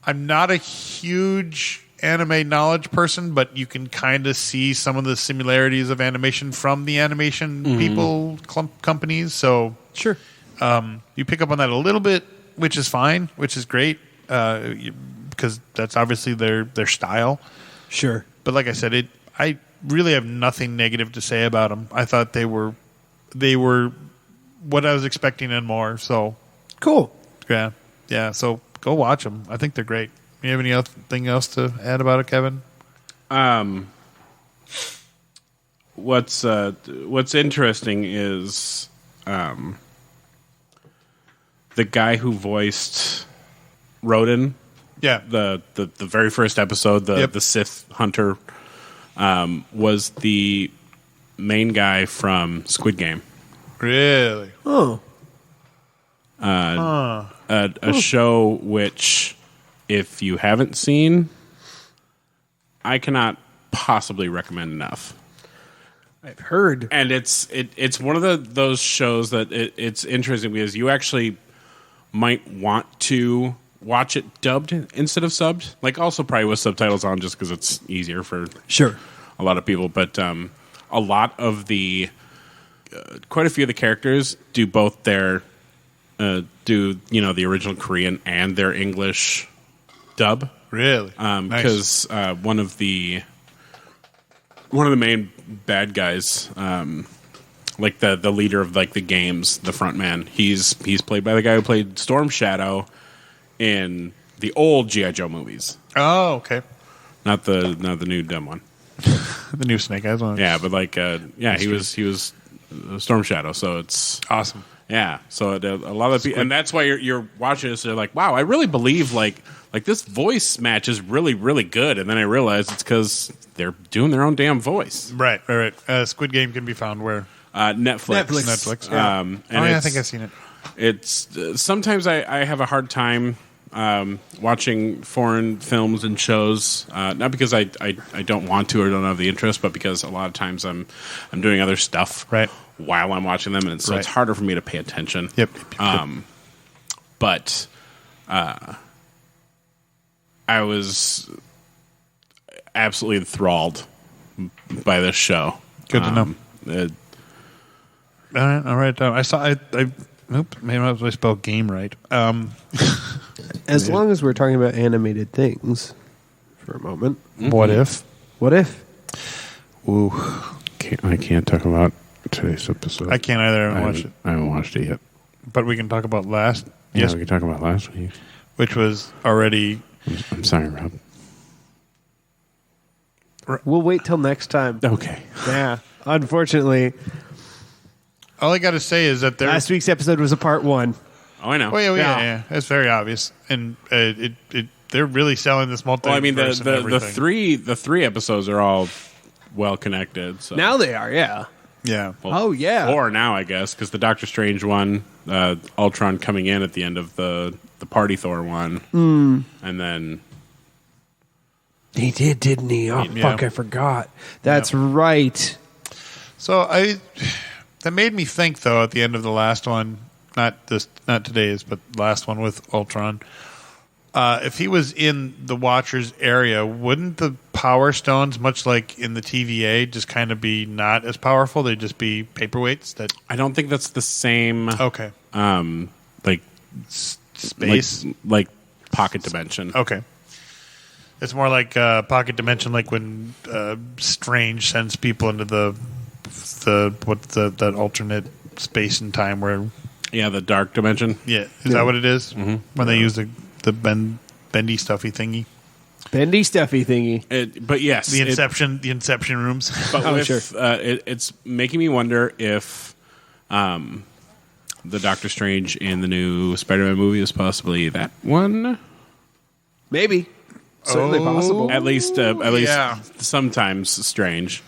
I'm not a huge anime knowledge person, but you can kind of see some of the similarities of animation from the animation people companies. So sure, you pick up on that a little bit, which is fine, which is great because that's obviously their style. Sure, but like I said, I really have nothing negative to say about them. I thought they were what I was expecting and more. So cool. Yeah. So go watch them. I think they're great. You have anything else to add about it, Kevin? What's interesting is the guy who voiced Rodin. Yeah, the very first episode, the Sith hunter, was the main guy from Squid Game. Really? Oh. A show which, if you haven't seen, I cannot possibly recommend enough. I've heard, and it's one of those shows that it's interesting because you actually might want to watch it dubbed instead of subbed. Also probably with subtitles on, just because it's easier for a lot of people. But a lot of quite a few of the characters do both their the original Korean and their English dub. Really? Because nice. one of the main bad guys, the leader of the games, the front man, he's played by the guy who played Storm Shadow in the old G.I. Joe movies. Oh, okay. Not the new dumb one. The new Snake Eyes one. Yeah, but he was Storm Shadow, so it's awesome. Yeah, so a lot of people, and that's why you're watching this. They're like, "Wow, I really believe like this voice match is really, really good." And then I realized it's because they're doing their own damn voice. Right. Squid Game can be found where Netflix. Yeah. And I think I've seen it. It's sometimes I have a hard time watching foreign films and shows, not because I don't want to or don't have the interest, but because a lot of times I'm doing other stuff while I'm watching them, and so it's harder for me to pay attention. Yep. But I was absolutely enthralled by this show. Good to know. All right. I saw. Nope. Maybe I spelled game right. As long as we're talking about animated things for a moment. Mm-hmm. What if? Ooh. I can't talk about today's episode. I can't either. I haven't watched it yet. But we can talk about last. Yeah, yes. We can talk about last week. Which was already... I'm sorry, Rob. We'll wait till next time. Okay. Yeah. Unfortunately... All I got to say is that last week's episode was a part 1. Oh, I know. Well, yeah. It's very obvious, and they're really selling this multiverse. Well, I mean, the three episodes are all well connected. So. Now they are, yeah. Yeah. Well, Or now, I guess, because the Doctor Strange one, Ultron coming in at the end of the Party Thor one, and then he didn't he? Oh, fuck! I forgot. That's right. So that made me think, though, at the end of the last one, not today's, but last one with Ultron. if he was in the Watcher's area, wouldn't the Power Stones, much like in the TVA, just kind of be not as powerful? They'd just be paperweights that... I don't think that's the same. Okay. Like Space? like pocket dimension. Okay. It's more like pocket dimension, like when Strange sends people into that alternate space and time where... Yeah, the dark dimension. Yeah. Is that what it is? Mm-hmm. When they use the bendy stuffy thingy? Bendy stuffy thingy. But yes. The Inception rooms. But sure. It's making me wonder if the Doctor Strange in the new Spider-Man movie is possibly that one. Maybe. Certainly possible. At least sometimes strange.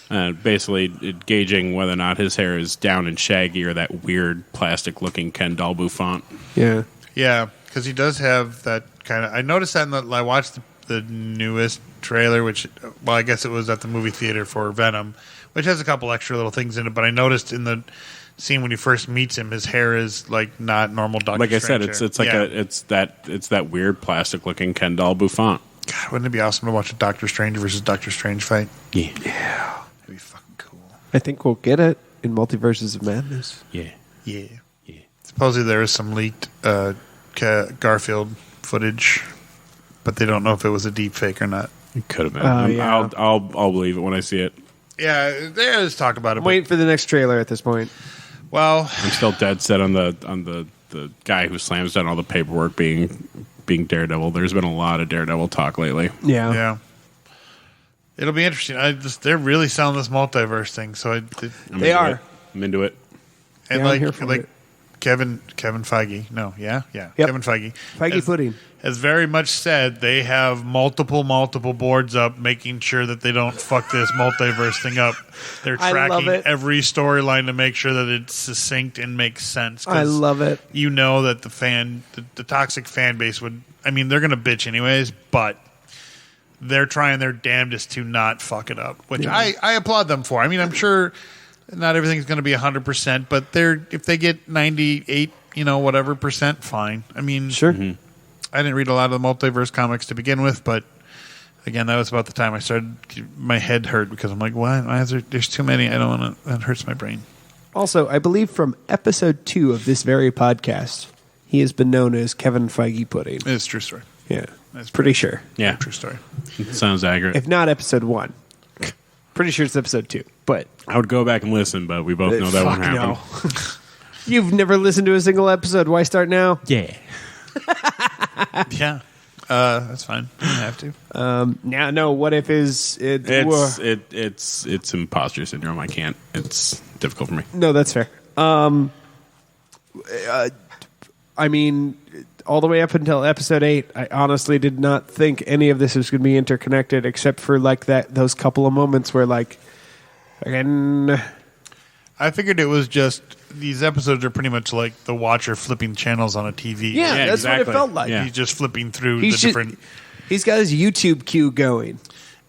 Basically gauging whether or not his hair is down and shaggy or that weird plastic-looking Ken doll bouffant. Yeah. Yeah, because he does have that kind of... I noticed that I watched the newest trailer, which, well, I guess it was at the movie theater for Venom, which has a couple extra little things in it, but I noticed in the scene when he first meets him, his hair is like not normal Doctor Strange. Like I said, hair. it's like it's that weird plastic-looking Ken doll bouffant. God, wouldn't it be awesome to watch a Doctor Strange versus Doctor Strange fight? Yeah. That'd be fucking cool. I think we'll get it in Multiverses of Madness. Yeah. Yeah. Supposedly there is some leaked Garfield footage, but they don't know if it was a deep fake or not. It could have been. Yeah. I'll believe it when I see it. Yeah, there's talk about it. I'm waiting for the next trailer at this point. Well, I'm still dead set on the guy who slams down all the paperwork being Daredevil. There's been a lot of Daredevil talk lately. Yeah. It'll be interesting. They're really selling this multiverse thing, so They are. I'm into it. and Yeah, I'm here for like it. Kevin Feige. No, yeah. Yep. Kevin Feige. Feige pudding. Has very much said they have multiple boards up, making sure that they don't fuck this multiverse thing up. They're I love tracking it. every storyline to make sure that it's succinct and makes sense. 'Cause I love it. You know that the toxic fan base would. I mean, they're going to bitch anyways, but they're trying their damnedest to not fuck it up, which I applaud them for. I mean, I'm sure not everything's going to be 100%, but if they get 98, whatever percent, fine. I mean, Sure. Mm-hmm. I didn't read a lot of the multiverse comics to begin with, but again, that was about the time I started. My head hurt because I'm like, why is there's too many? I don't want to. That hurts my brain. Also, I believe from episode 2 of this very podcast, he has been known as Kevin Feige pudding. It's a true story. Yeah. That's Pretty sure. Yeah, True story. sounds accurate. If not episode 1. Pretty sure it's episode 2. But I would go back and listen, but we both know that won't fuck happen. no. You've never listened to a single episode. Why start now? Yeah. Yeah, that's fine. You don't have to. Now, no. What if It's imposter syndrome. I can't. It's difficult for me. No, that's fair. I mean, all the way up until episode 8, I honestly did not think any of this was going to be interconnected, except for like those couple of moments where again. I figured it was just these episodes are pretty much like the Watcher flipping channels on a TV. Yeah, Yeah, that's what exactly. it felt like. Yeah. He's just flipping through He's different. He's got his YouTube queue going.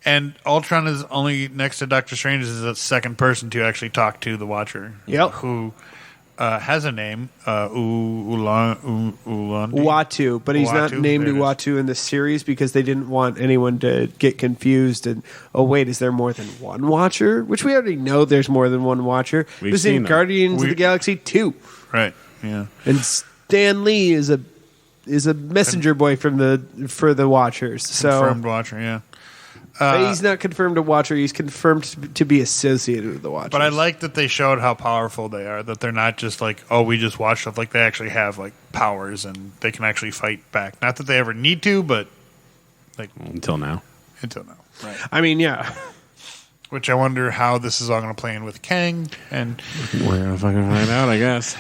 And Ultron is only next to Doctor Strange is the second person to actually talk to the Watcher. Yep. Who has a name, Ulanti. Uatu, but he's not Uatu, named there it is. Uatu in the series because they didn't want anyone to get confused. And oh wait, is there more than one Watcher? Which we already know there's more than one Watcher. We've It was seen in them. Guardians of the Galaxy 2, Right. Yeah. and Stan Lee is a messenger boy for the Watchers. So Confirmed Watcher. Yeah. he's not confirmed a Watcher. He's confirmed to be associated with the Watchers. But I like that they showed how powerful they are. That they're not just like, oh, we just watch stuff. Like they actually have like powers and they can actually fight back. Not that they ever need to, but like Until now. until now. Right. I mean, yeah. Which I wonder how this is all going to play in with Kang. And We're gonna fucking find out, I guess.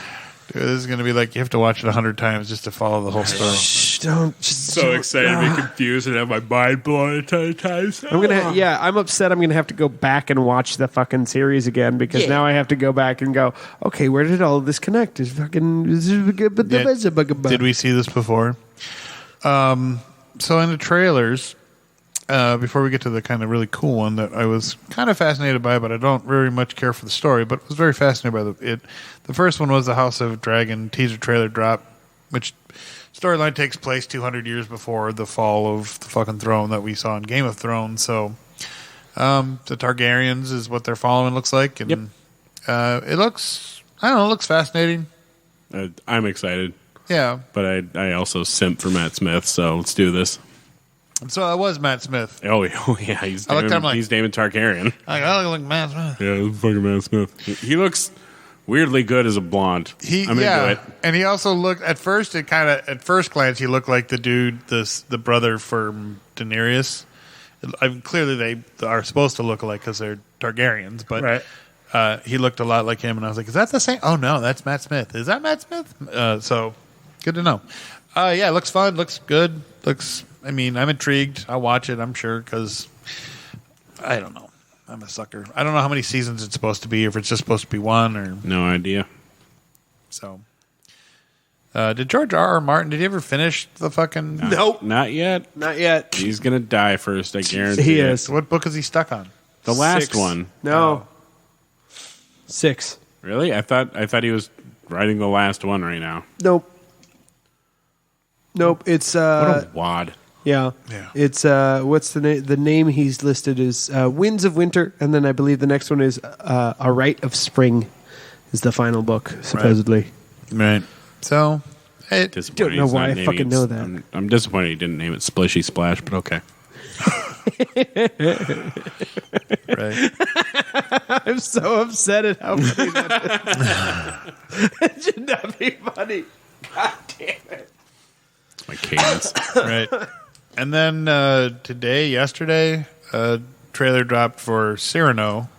dude, this is going to be like you have to watch it 100 times just to follow the whole story. Shh, don't. Just So don't- excited to be confused and have my mind blown a ton of times. I'm upset. I'm gonna have to go back and watch the fucking series again because now I have to go back and go. Okay, where did all of this connect? Is fucking. Did we see this before? So in the trailers, before we get to the kind of really cool one that I was kind of fascinated by, but I don't very much care for the story, but was very fascinated by it. The first one was the House of Dragon teaser trailer drop which storyline takes place 200 years before the fall of the fucking throne that we saw in Game of Thrones. So the Targaryens is what they're following, looks like. And it looks, I don't know, it looks fascinating. I'm excited. Yeah. But I also simp for Matt Smith, so let's do this. And so that was Matt Smith. Oh yeah, he's Daemon Targaryen. I look like Matt Smith. Yeah, it's fucking Matt Smith. He looks weirdly good as a blonde. I'm into it. And he also looked at first glance he looked like the dude, the brother for Daenerys. Clearly they are supposed to look alike because they're Targaryens, but Right. he looked a lot like him, and I was like, "Is that the same?" Oh no, that's Matt Smith. Is that Matt Smith? So good to know. Yeah, it looks fun. Looks good. I mean, I'm intrigued. I'll watch it, I'm sure, because I don't know. I'm a sucker. I don't know how many seasons it's supposed to be, if it's just supposed to be one or No idea. so. Did George R.R. Martin? Did he ever finish the fucking? Nope. Not yet. Not yet. He's gonna die first. I guarantee. He it. is. So what book is he stuck on? The last 6. one. No. 6. Really? I thought he was writing the last one right now. Nope. It's What a wad. yeah. It's what's the name? The name he's listed is Winds of Winter, and then I believe the next one is A Rite of Spring is the final book, supposedly. Right. So, Disappointed Don't know he's why not I naming fucking it- know that. I'm disappointed he didn't name it Splishy Splash, but okay. right. I'm so upset at how funny that is. It should not be funny. God damn it. It's my cadence. Right. And then yesterday, a trailer dropped for Cyrano,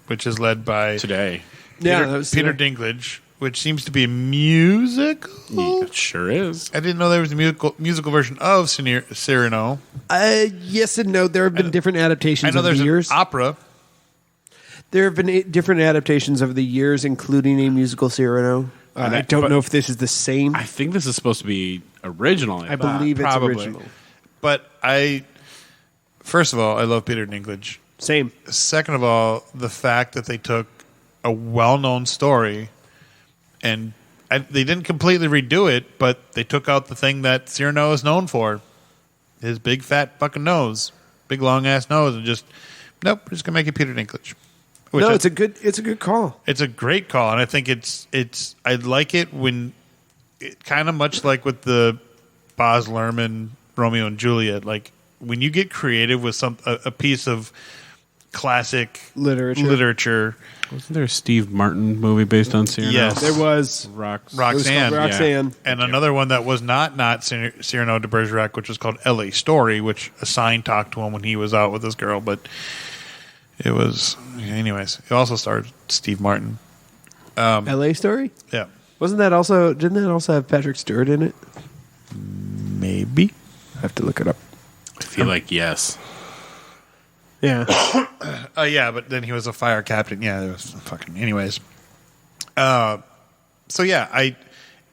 which is led by Today. Yeah, Peter, that was Peter Dinklage, which seems to be a musical. It sure is. I didn't know there was a musical version of Cyrano. Yes and no. There have been different adaptations I know over there's the years. an opera. There have been different adaptations over the years, including a musical Cyrano. I don't know if this is the same. I think this is supposed to be original. I believe it's probably. original. But first of all, I love Peter Dinklage. Same. Second of all, the fact that they took a well-known story and they didn't completely redo it, but they took out the thing that Cyrano is known for, his big fat fucking nose, big long ass nose, and just nope, we're just gonna make it Peter Dinklage. No, it's a good call. It's a great call, and I think it's I like it when it kind of much like with the Baz Luhrmann Romeo and Juliet, like when you get creative with a piece of classic literature. Wasn't there a Steve Martin movie based on Cyrano? Yes. There was Roxanne. Roxanne. And another one that was not Cyrano de Bergerac, which was called L.A. Story, which a sign talked to him when he was out with this girl. But it was, anyways. It also starred Steve Martin. L.A. Story? Yeah. Didn't that also have Patrick Stewart in it? Maybe. I have to look it up. I feel like yes. Yeah. Yeah, but then he was a fire captain. Yeah, it was fucking. Anyways. So yeah,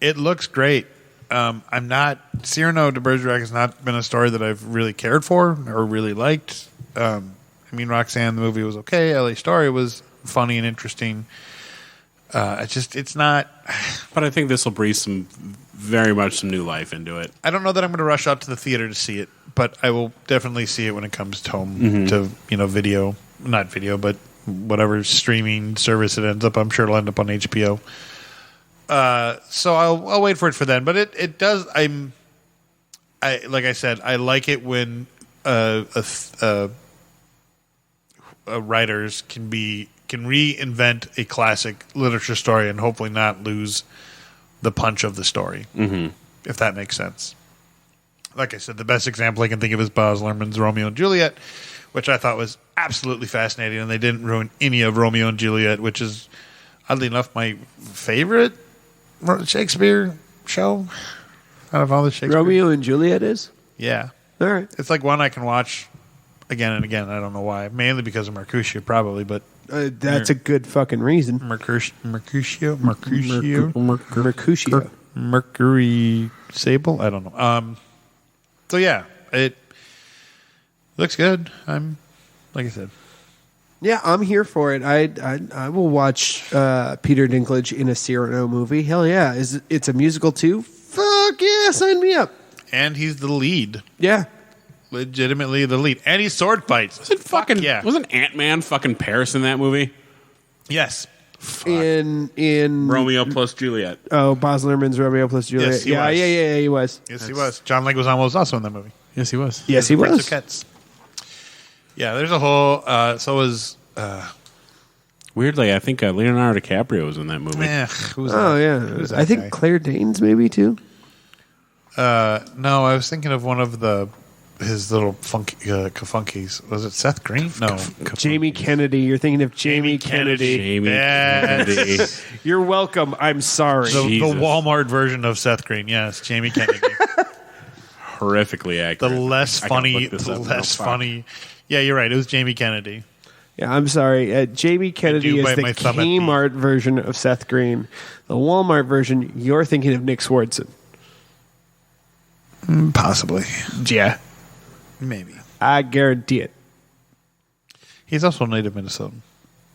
it looks great. I'm not Cyrano de Bergerac has not been a story that I've really cared for or really liked. I mean, Roxanne, the movie was okay. L.A. Story was funny and interesting. It's not. But I think this will breathe very much some new life into it. I don't know that I'm going to rush out to the theater to see it, but I will definitely see it when it comes home to video, not video, but whatever streaming service it ends up. I'm sure it'll end up on HBO. So I'll wait for it for then. But it does. Like I said, I like it when writers can reinvent a classic literature story and hopefully not lose the punch of the story, if that makes sense. Like I said, the best example I can think of is Baz Luhrmann's Romeo and Juliet, which I thought was absolutely fascinating, and they didn't ruin any of Romeo and Juliet, which is, oddly enough, my favorite Shakespeare show out of all the Shakespeare. Romeo and Juliet is? Yeah. All right. It's like one I can watch again and again. I don't know why. Mainly because of Mercutio, probably, but That's a good fucking reason. Mercutio. Mercutio. Mercury Sable? I don't know. So yeah, it looks good. Like I said. Yeah, I'm here for it. I will watch Peter Dinklage in a Cyrano movie. Hell yeah. It's a musical too? Fuck Fuck yeah, sign me up. And he's the lead. Yeah. Legitimately the lead. And he sword fights. Wasn't Ant-Man fucking Paris in that movie? Yes. In Romeo plus Juliet. Oh, Baz Luhrmann's Romeo plus Juliet. Yes, he yeah, was. yeah, he was. Yes, he was. John Leguizamo was also in that movie. Yes, he was. Yes, he Prince was. of Cats. Yeah, there's a whole. So was. Weirdly, I think Leonardo DiCaprio was in that movie. Who's Oh that? yeah, Who's that I think guy? Claire Danes maybe too. No, I was thinking of one of his little funky kafunkies. Was it Seth Green? No, Jamie Kennedy. You're thinking of Jamie Kennedy. Jamie Yes. Kennedy. You're welcome. I'm sorry. the Jesus. Walmart version of Seth Green. Yes, Jamie Kennedy. Horrifically accurate. The less I gotta funny. look this The up. less No, fuck. funny. Yeah, you're right. It was Jamie Kennedy. Yeah, I'm sorry. Jamie Kennedy do is bite the my thumb at the- Kmart version of Seth Green. The Walmart version, you're thinking of Nick Swardson. Possibly. Yeah, Maybe. I guarantee it. He's also a native Minnesotan.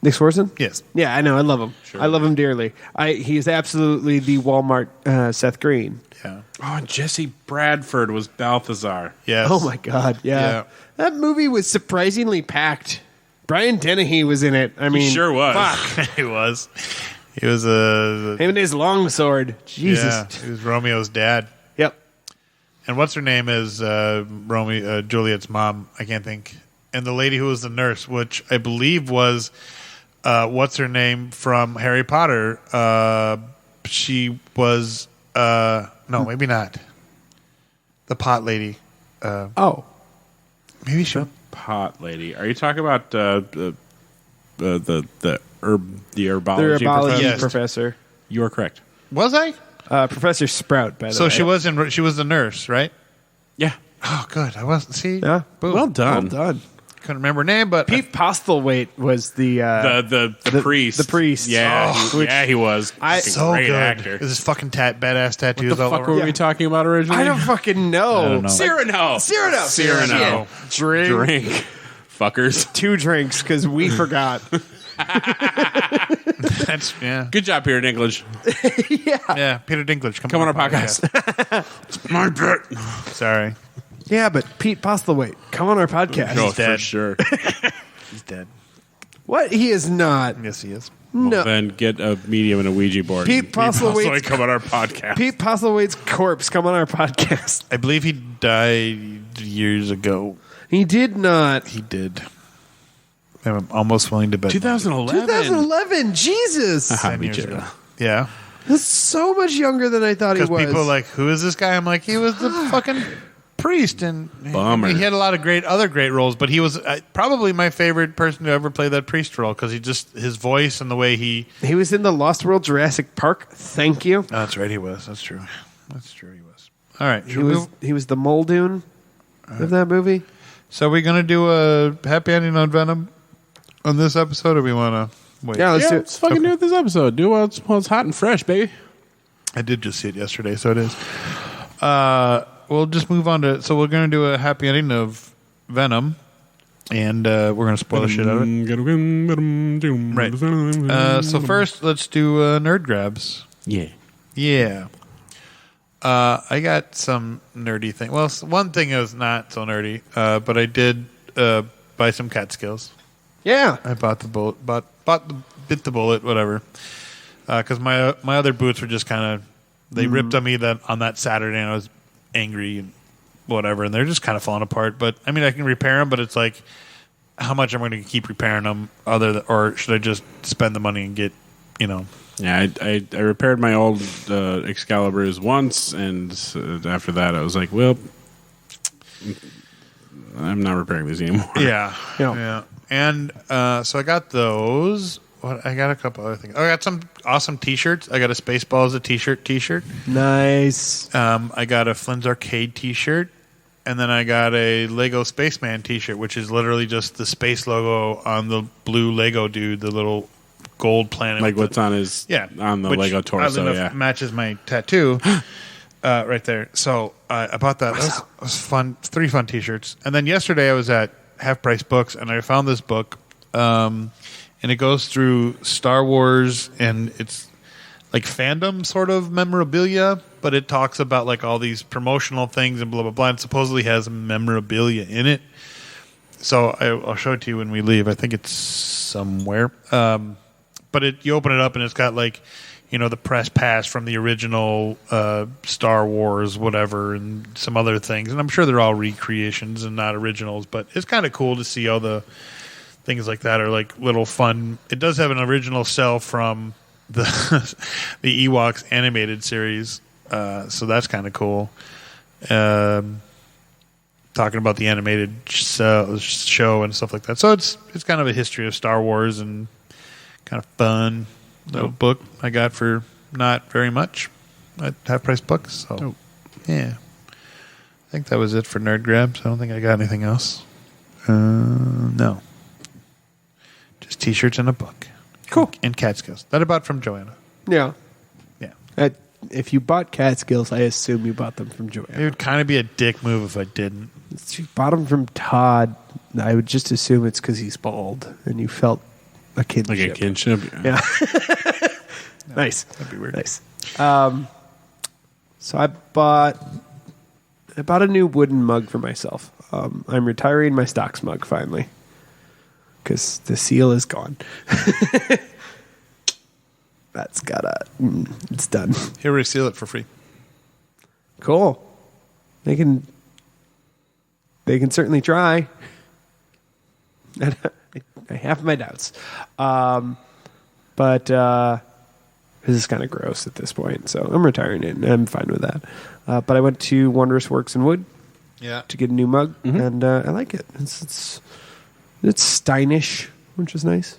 Nick Swardson? Yes. Yeah, I know. I love him. I love him dearly. He's absolutely the Walmart Seth Green. Yeah. Oh, and Jesse Bradford was Balthazar. Yes. Oh my God! Yeah. Yeah. That movie was surprisingly packed. Brian Dennehy was in it. I mean, sure was. Fuck. He was. He was a. Him and his longsword. Jesus. Yeah, he was Romeo's dad. Yep. And what's her name is Juliet's mom. I can't think. And the lady who was the nurse, which I believe was what's her name from Harry Potter. She was no, maybe not. The pot lady. Oh. Maybe she. Pot lady. Are you talking about the herbology? The herbology professor? Yes. professor. You are correct. Was I? Professor Sprout, by the way. So she was in. She was the nurse, right? Yeah. Oh, good. I wasn't. See. Yeah. Boom. Well done. Well done. Couldn't remember her name, but Pete Postlethwaite was the The priest. The priest. Yeah, he was. so great good. actor. This is fucking badass tattoos What the all fuck over. were we talking about originally? I don't fucking know. I don't know. Cyrano. Cyrano. Drink. Fuckers. 2 drinks because we forgot. That's yeah. Good job, Peter Dinklage. Yeah, Peter Dinklage. Come on our podcast. It's my bet. Sorry, Yeah, but Pete Postlethwaite, come on our podcast. Oh, dead. for sure. he's dead. What? He is not. Yes, he is. No. Then get a medium and a Ouija board. Pete Postlethwaite's- come on our podcast. Pete Postlethwaite's corpse, come on our podcast. I believe he died years ago. He did not. He did. I'm almost willing to bet. 2011. 2011. Jesus. 10 me years too. ago. Yeah, That's so much younger than I thought he because was. people are like, who is this guy? I'm like, he was the fucking priest, and Bummer. he had a lot of other great roles. But he was probably my favorite person to ever play that priest role because his voice and the way he. He was in the Lost World Jurassic Park. Thank you. Oh, that's right, he was. That's true. That's true. He was. All right, He was the Muldoon of that movie. So are we gonna do a happy ending on Venom on this episode, or we want to wait? Yeah, let's Yeah, do let's fucking do it this episode. Do what's hot and fresh, baby. I did just see it yesterday, so it is. We'll just move on to. So we're gonna do a happy ending of Venom, and we're gonna spoil the shit out of it. Right. So first, let's do nerd grabs. Yeah. Yeah. I got some nerdy thing. Well, one thing is not so nerdy, but I did buy some Catskills. Yeah. I bought the bullet, bit the bullet, whatever. Because my other boots were just kind of they ripped on me on that Saturday, and I was angry and whatever, and they're just kind of falling apart. But I mean, I can repair them, but it's like, how much am I going to keep repairing them? Or should I just spend the money and get, Yeah, I repaired my old Excaliburs once, and after that, I was like, well, I'm not repairing these anymore. Yeah. And so I got those. I got a couple other things. I got some awesome T-shirts. I got a Spaceballs T-shirt. Nice. I got a Flynn's Arcade T-shirt, and then I got a Lego Spaceman T-shirt, which is literally just the space logo on the blue Lego dude, the little gold planet. Like what's on his on the which Lego torso. oddly enough matches my tattoo right there. So I bought that. That was fun. 3 fun T-shirts. And then yesterday I was at Half Price Books, and I found this book. And it goes through Star Wars, and it's like fandom sort of memorabilia. but it talks about like all these promotional things and blah blah blah, and supposedly has memorabilia in it. So I'll show it to you when we leave. I think it's somewhere. But you open it up and it's got like, the press pass from the original Star Wars, whatever, and some other things. And I'm sure they're all recreations and not originals, but it's kind of cool to see all the things like that are like little fun. It does have an original cell from the the Ewoks animated series, so that's kind of cool. Talking about the animated show and stuff like that. So it's kind of a history of Star Wars and kind of fun little book I got for not very much at Half Price Books. So yeah, I think that was it for Nerd Grabs. I don't think I got anything else. No, just T-shirts and a book. Cool. And Catskills. That about from Joanna. Yeah. Yeah. If you bought Catskills, I assume you bought them from Joanna. It would kind of be a dick move if I didn't. If you bought them from Todd, I would just assume it's because he's bald and you felt a kinship. Like a kinship? Yeah. Nice. That'd be weird. Nice. So I bought a new wooden mug for myself. I'm retiring my Stocks mug finally because the seal is gone. That's it's done. Here, we seal it for free. Cool. They can certainly try. I have my doubts. But this is kind of gross at this point, so I'm retiring it, and I'm fine with that. But I went to Wondrous Works in Wood to get a new mug, and I like it. It's Steinish, which is nice.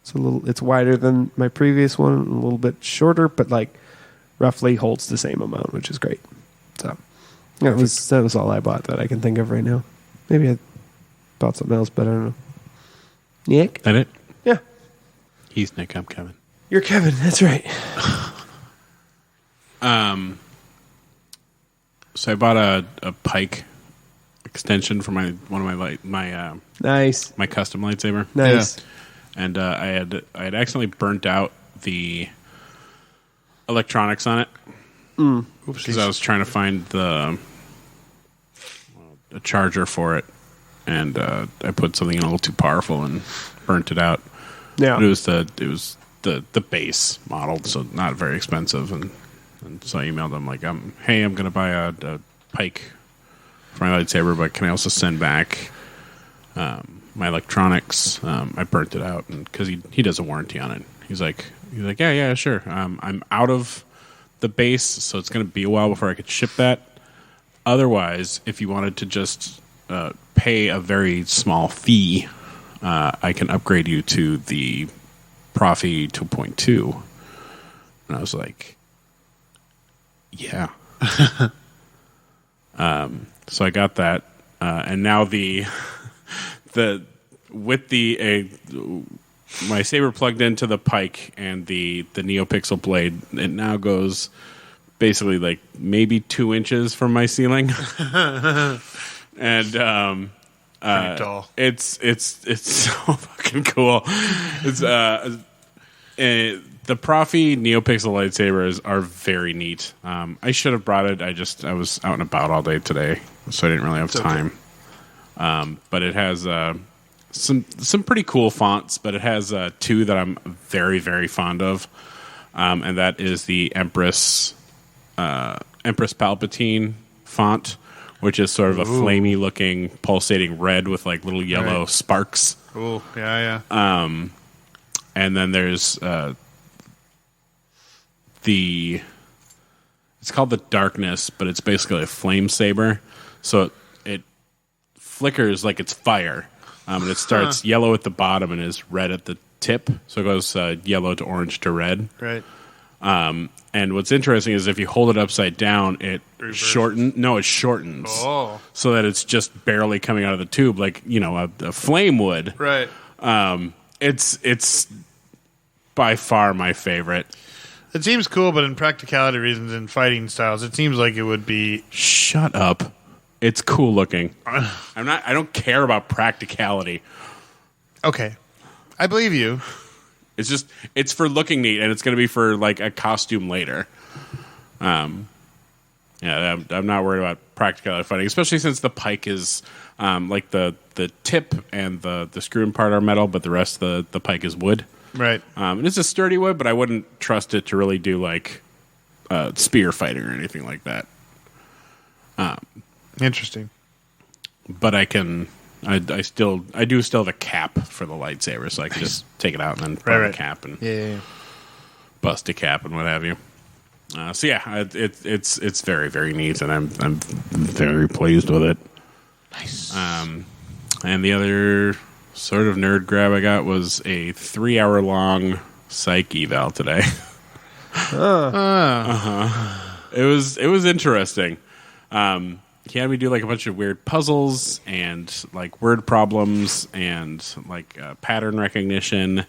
It's wider than my previous one, a little bit shorter, but like roughly holds the same amount, which is great. So that was all I bought that I can think of right now. Maybe I bought something else, but I don't know. Nick? That it? Yeah. He's Nick. I'm Kevin. You're Kevin. That's right. So I bought a pike extension for my Nice. my custom lightsaber. Nice. Yeah. And I had accidentally burnt out the electronics on it because I was trying to find a charger for it, and I put something in a little too powerful and burnt it out. Yeah. But it was the base model, so not very expensive, and so I emailed them like, hey, I'm going to buy a pike for my lightsaber, but can I also send back my electronics? I burnt it out, and because he does a warranty on it. He's like, yeah, sure. I'm out of the base, so it's going to be a while before I could ship that. Otherwise, if you wanted to just pay a very small fee, I can upgrade you to the Profi 2.2. And I was like, yeah. So I got that, and now my saber plugged into the pike and the NeoPixel blade, it now goes basically like maybe 2 inches from my ceiling. And pretty tall. It's so fucking cool. It's the Profi NeoPixel lightsabers are very neat. I should have brought it. I was out and about all day today, so I didn't really have time. But it has some pretty cool fonts, but it has two that I'm very, very fond of, and that is the Empress Palpatine font, which is sort of a flamey looking pulsating red with like little yellow sparks. Cool. Yeah. And then there's it's called the Darkness, but it's basically a flame saber. So it flickers like it's fire. And it starts yellow at the bottom and is red at the tip. So it goes yellow to orange to red. Right. And what's interesting is if you hold it upside down, it shortens. No, it shortens. Oh. So that it's just barely coming out of the tube like, a flame would. Right. It's by far my favorite. It seems cool, but in practicality reasons and fighting styles, it seems like it would be... Shut up. It's cool looking. I don't care about practicality. Okay. I believe you. It's for looking neat, and it's going to be for like a costume later. Yeah, I'm not worried about practicality fighting, especially since the pike is like the tip and the screw part are metal, but the rest of the pike is wood. Right. And it's a sturdy wood, but I wouldn't trust it to really do like spear fighting or anything like that. Interesting. But I do still have a cap for the lightsaber, so I can just take it out and then put on a cap and bust a cap and what have you. So yeah, it's very, very neat, and I'm very pleased with it. Nice. And the other sort of nerd grab I got was a 3-hour long psych eval today. It was interesting. He had me do like a bunch of weird puzzles and like word problems and like pattern recognition.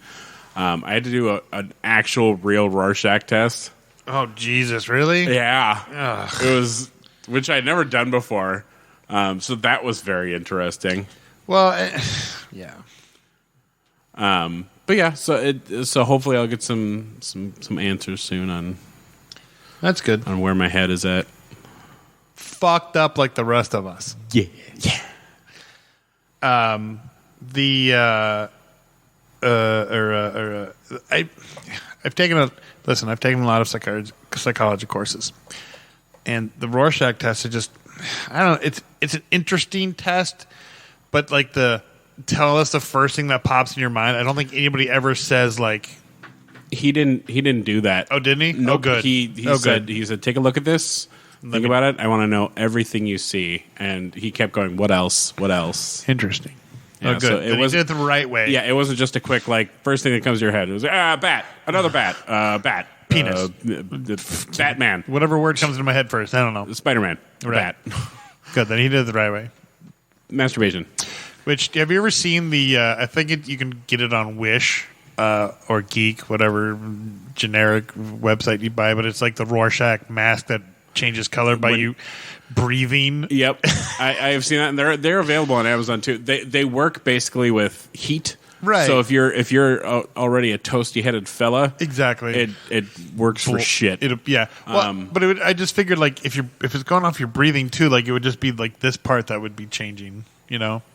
I had to do an actual real Rorschach test. Oh, Jesus, really? Yeah. Ugh. It was, which I'd never done before. So that was very interesting. Well, yeah. But yeah, so hopefully I'll get some answers soon on That's good. on where my head is at. Fucked up like the rest of us. Yeah. I've taken a lot of psychology courses, and the Rorschach test is just, I don't know, it's an interesting test, but like tell us the first thing that pops in your mind. I don't think anybody ever says like He didn't do that. Oh, didn't he? Nope. Oh, good. He said take a look at this. Think about it. I want to know everything you see. And he kept going, what else? What else? Interesting. Yeah, Oh, good. so Then he did it the right way. Yeah, it wasn't just a quick, like, first thing that comes to your head. It was, bat. Another bat. Bat. Penis. Batman. Whatever word comes into my head first. I don't know. Spider-Man. Right. Bat. Good. Then he did it the right way. Masturbation. Which, have you ever seen the, I think you can get it on Wish or Geek, whatever generic website you buy, but it's like the Rorschach mask that changes color by you breathing. Yep. I have seen that, and they're available on Amazon too. They work basically with heat. Right. So if you're already a toasty headed fella, Exactly. it works for shit. Yeah. Well, but I just figured like if it's going off your breathing too, like it would just be like this part that would be changing,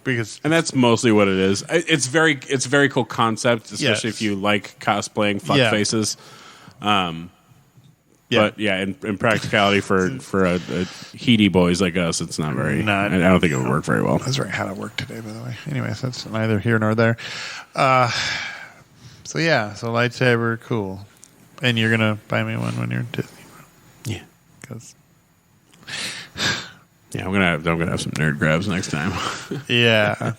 because And that's mostly what it is. It's a very cool concept, especially Yes. if you like cosplaying fuck Yeah. faces. Yeah. But yeah, in practicality for a heady boys like us, it's not very. Not- I don't think it would work very well. that's right. How to work today, by the way. Anyways, that's neither here nor there. So lightsaber, cool. And you're gonna buy me one when you're in Disney. Yeah, 'Cause- yeah. I'm gonna have some nerd grabs next time. yeah,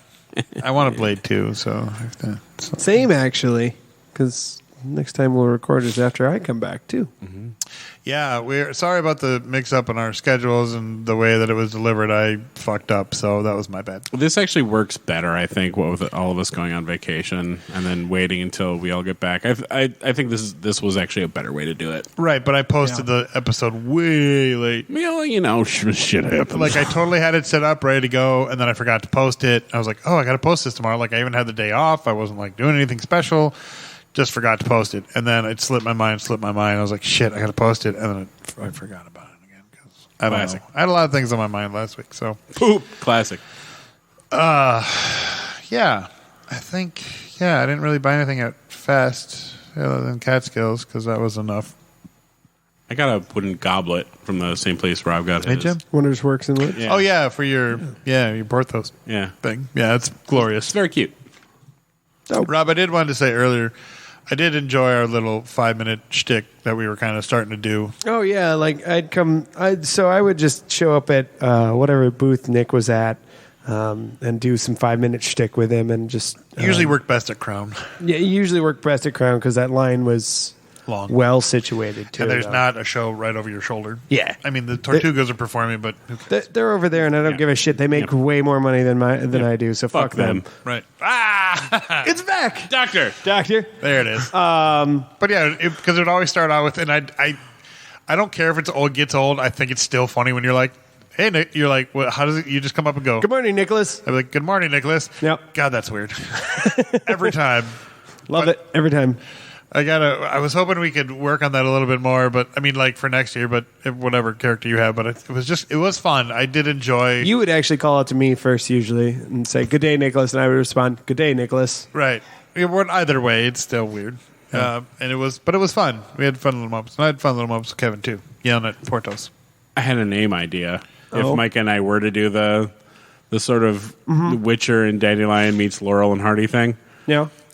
I want a blade too. So I have to. Same, actually, because next time we'll record is after I come back, too. Yeah, we're sorry about the mix-up in our schedules and the way that it was delivered. I fucked up, so that was my bad. This actually works better, I think, with all of us going on vacation and then waiting until we all get back. I think this was actually a better way to do it. Right, but I posted the episode way late. Well, shit happens. Like, I totally had it set up, ready to go, and then I forgot to post it. I was like, oh, I got to post this tomorrow. Like, I even had the day off. I wasn't, like, doing anything special. Just forgot to post it. And then it slipped my mind. I was like, shit, I got to post it. And then I forgot about it again. I don't know. I had a lot of things on my mind last week, so. Poop. Classic. Yeah. I think, I didn't really buy anything at Fest other than Catskills because that was enough. I got a wooden goblet from the same place Rob got Hey, his. Jim? Wonders Works and Lit. Yeah. Oh, yeah, for your Porthos Yeah. thing. Yeah, it's glorious. It's very cute. Rob, I did want to say earlier, I did enjoy our little 5-minute shtick that we were kind of starting to do. Oh, yeah. Like, I would just show up at whatever booth Nick was at and do some 5-minute shtick with him and just. Usually work best at Crown. Yeah, usually work best at Crown because that line was Long. well situated, too. And there's not a show right over your shoulder. Yeah. I mean, the Tortugas are performing, but who cares? They're over there, and I don't give a shit. They make way more money than I do, so fuck them. Right. Ah! It's back! Doctor. There it is. But yeah, because it would always start out with, and I don't care if it's old, gets old. I think it's still funny when you're like, hey, Nick, you're like, well, how does it, you just come up and go, Good morning, Nicholas. I'd be like, good morning, Nicholas. Yep. God, that's weird. Every time. Love it every time. I was hoping we could work on that a little bit more, but I mean, like for next year, but whatever character you have. But it was fun. I did enjoy. You would actually call out to me first usually and say, "Good day, Nicholas," and I would respond, "Good day, Nicholas." Right. Either way, it's still weird. And it was fun. We had fun little moments. And I had fun little moments with Kevin too, yelling at Portos. I had a name idea. If Mike and I were to do the sort of Witcher and Dandelion meets Laurel and Hardy thing,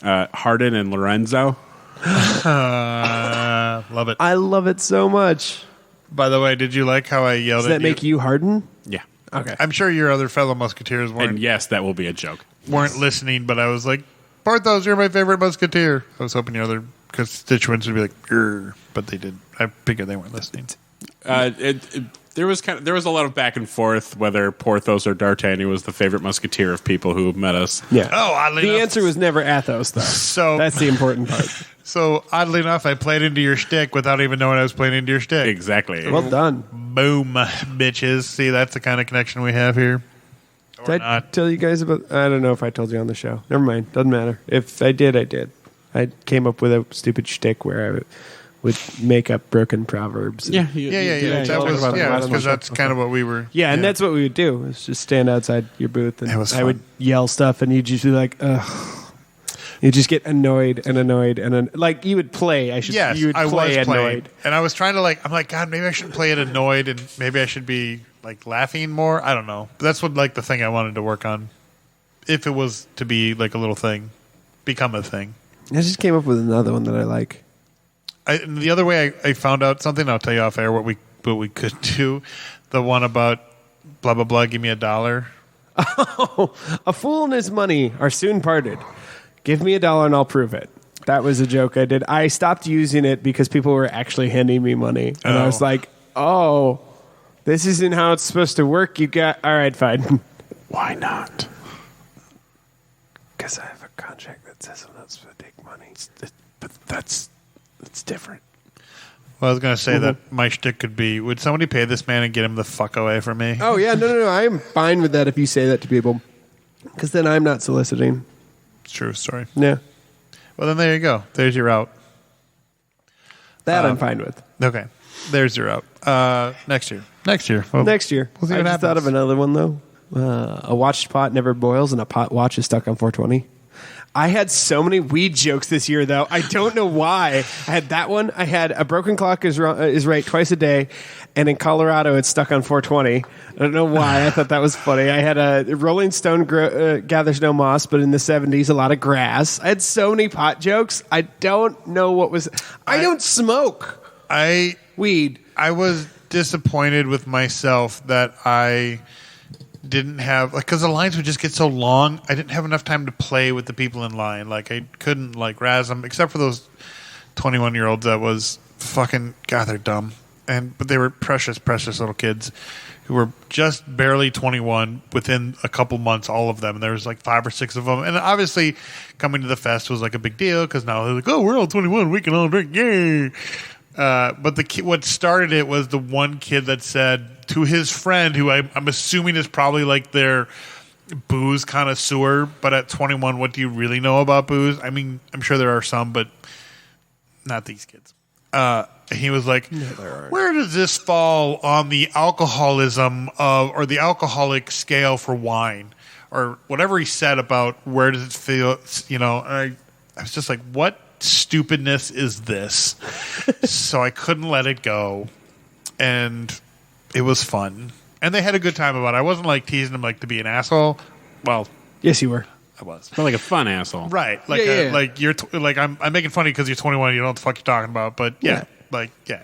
Hardin and Lorenzo. Love it. I love it so much. By the way, did you like how I yelled Does that at you? make you harden? Yeah. Okay. I'm sure your other fellow musketeers And yes, that will be a joke. weren't listening, but I was like, Porthos, you're my favorite musketeer. I was hoping your other constituents would be like, "Grr," but they did. I figured they weren't listening. There was a lot of back and forth whether Porthos or D'Artagnan was the favorite musketeer of people who met us. Yeah. Oh, oddly the enough. answer was never Athos, though. So That's the important part. So oddly enough, I played into your shtick without even knowing I was playing into your shtick. Exactly. Well done. Boom, bitches. See, that's the kind of connection we have here. Or Did I not. tell you guys about... I don't know if I told you on the show. Never mind. Doesn't matter. If I did, I did. I came up with a stupid shtick where I would make up broken proverbs. Yeah. Yeah. That talked was about it. because that's kind of what we were. Yeah, and that's what we would do. Is just stand outside your booth, and It was I fun. would yell stuff, and you'd just be like, ugh. You just get annoyed and like you would play. Yes, you would I play was playing, annoyed. and I was trying to I'm like, God, maybe I shouldn't play it annoyed, and maybe I should be like laughing more. I don't know. But that's what the thing I wanted to work on. If it was to be like a little thing, become a thing. I just came up with another one that I like. And the other way I found out something, I'll tell you off air what we could do. The one about blah blah blah. Give me $1. A fool and his money are soon parted. Give me $1 and I'll prove it. That was a joke I did. I stopped using it because people were actually handing me money. And I was like, oh, this isn't how it's supposed to work. You got... All right, fine. Why not? Because I have a contract that says I'm not supposed to take money. But that's different. Well, I was going to say that my shtick could be: would somebody pay this man and get him the fuck away from me? Oh, yeah. No. I am fine with that if you say that to people. Because then I'm not soliciting. It's true story. Yeah. Well, then there you go. There's your out. That I'm fine with. Okay. There's your out. Next year. Well, Next year. We'll see I what just thought happens. of another one, though. A watched pot never boils, and a pot watch is stuck on 420. I had so many weed jokes this year, though. I don't know why. I had that one. I had a broken clock is right twice a day, and in Colorado it's stuck on 420. I don't know why. I thought that was funny. I had a Rolling Stone gathers no moss, but in the 70s a lot of grass. I had so many pot jokes. I don't know what was. I don't smoke weed. I was disappointed with myself that I didn't have, because the lines would just get so long. I didn't have enough time to play with the people in line. Like, I couldn't razz them, except for those 21-year-olds that was fucking, God, they're dumb. But they were precious little kids who were just barely 21 within a couple months, all of them. And there was like 5 or 6 of them. And obviously coming to the fest was like a big deal, because now they're like, oh, we're all 21, we can all drink, yay. But what started it was the one kid that said to his friend, who I'm assuming is probably like their booze connoisseur, but at 21, what do you really know about booze? I mean, I'm sure there are some, but not these kids. He was like, where does this fall on the alcoholism or the alcoholic scale for wine? Or whatever he said about where does it feel, I was just like, what stupidness is this? So I couldn't let it go, and it was fun, and they had a good time about it. I wasn't like teasing them like to be an asshole. Well, Yes, you were. I was. But like a fun asshole. Right, Yeah. like you're I'm making fun of you because you're 21, you don't know what the fuck you're talking about, but it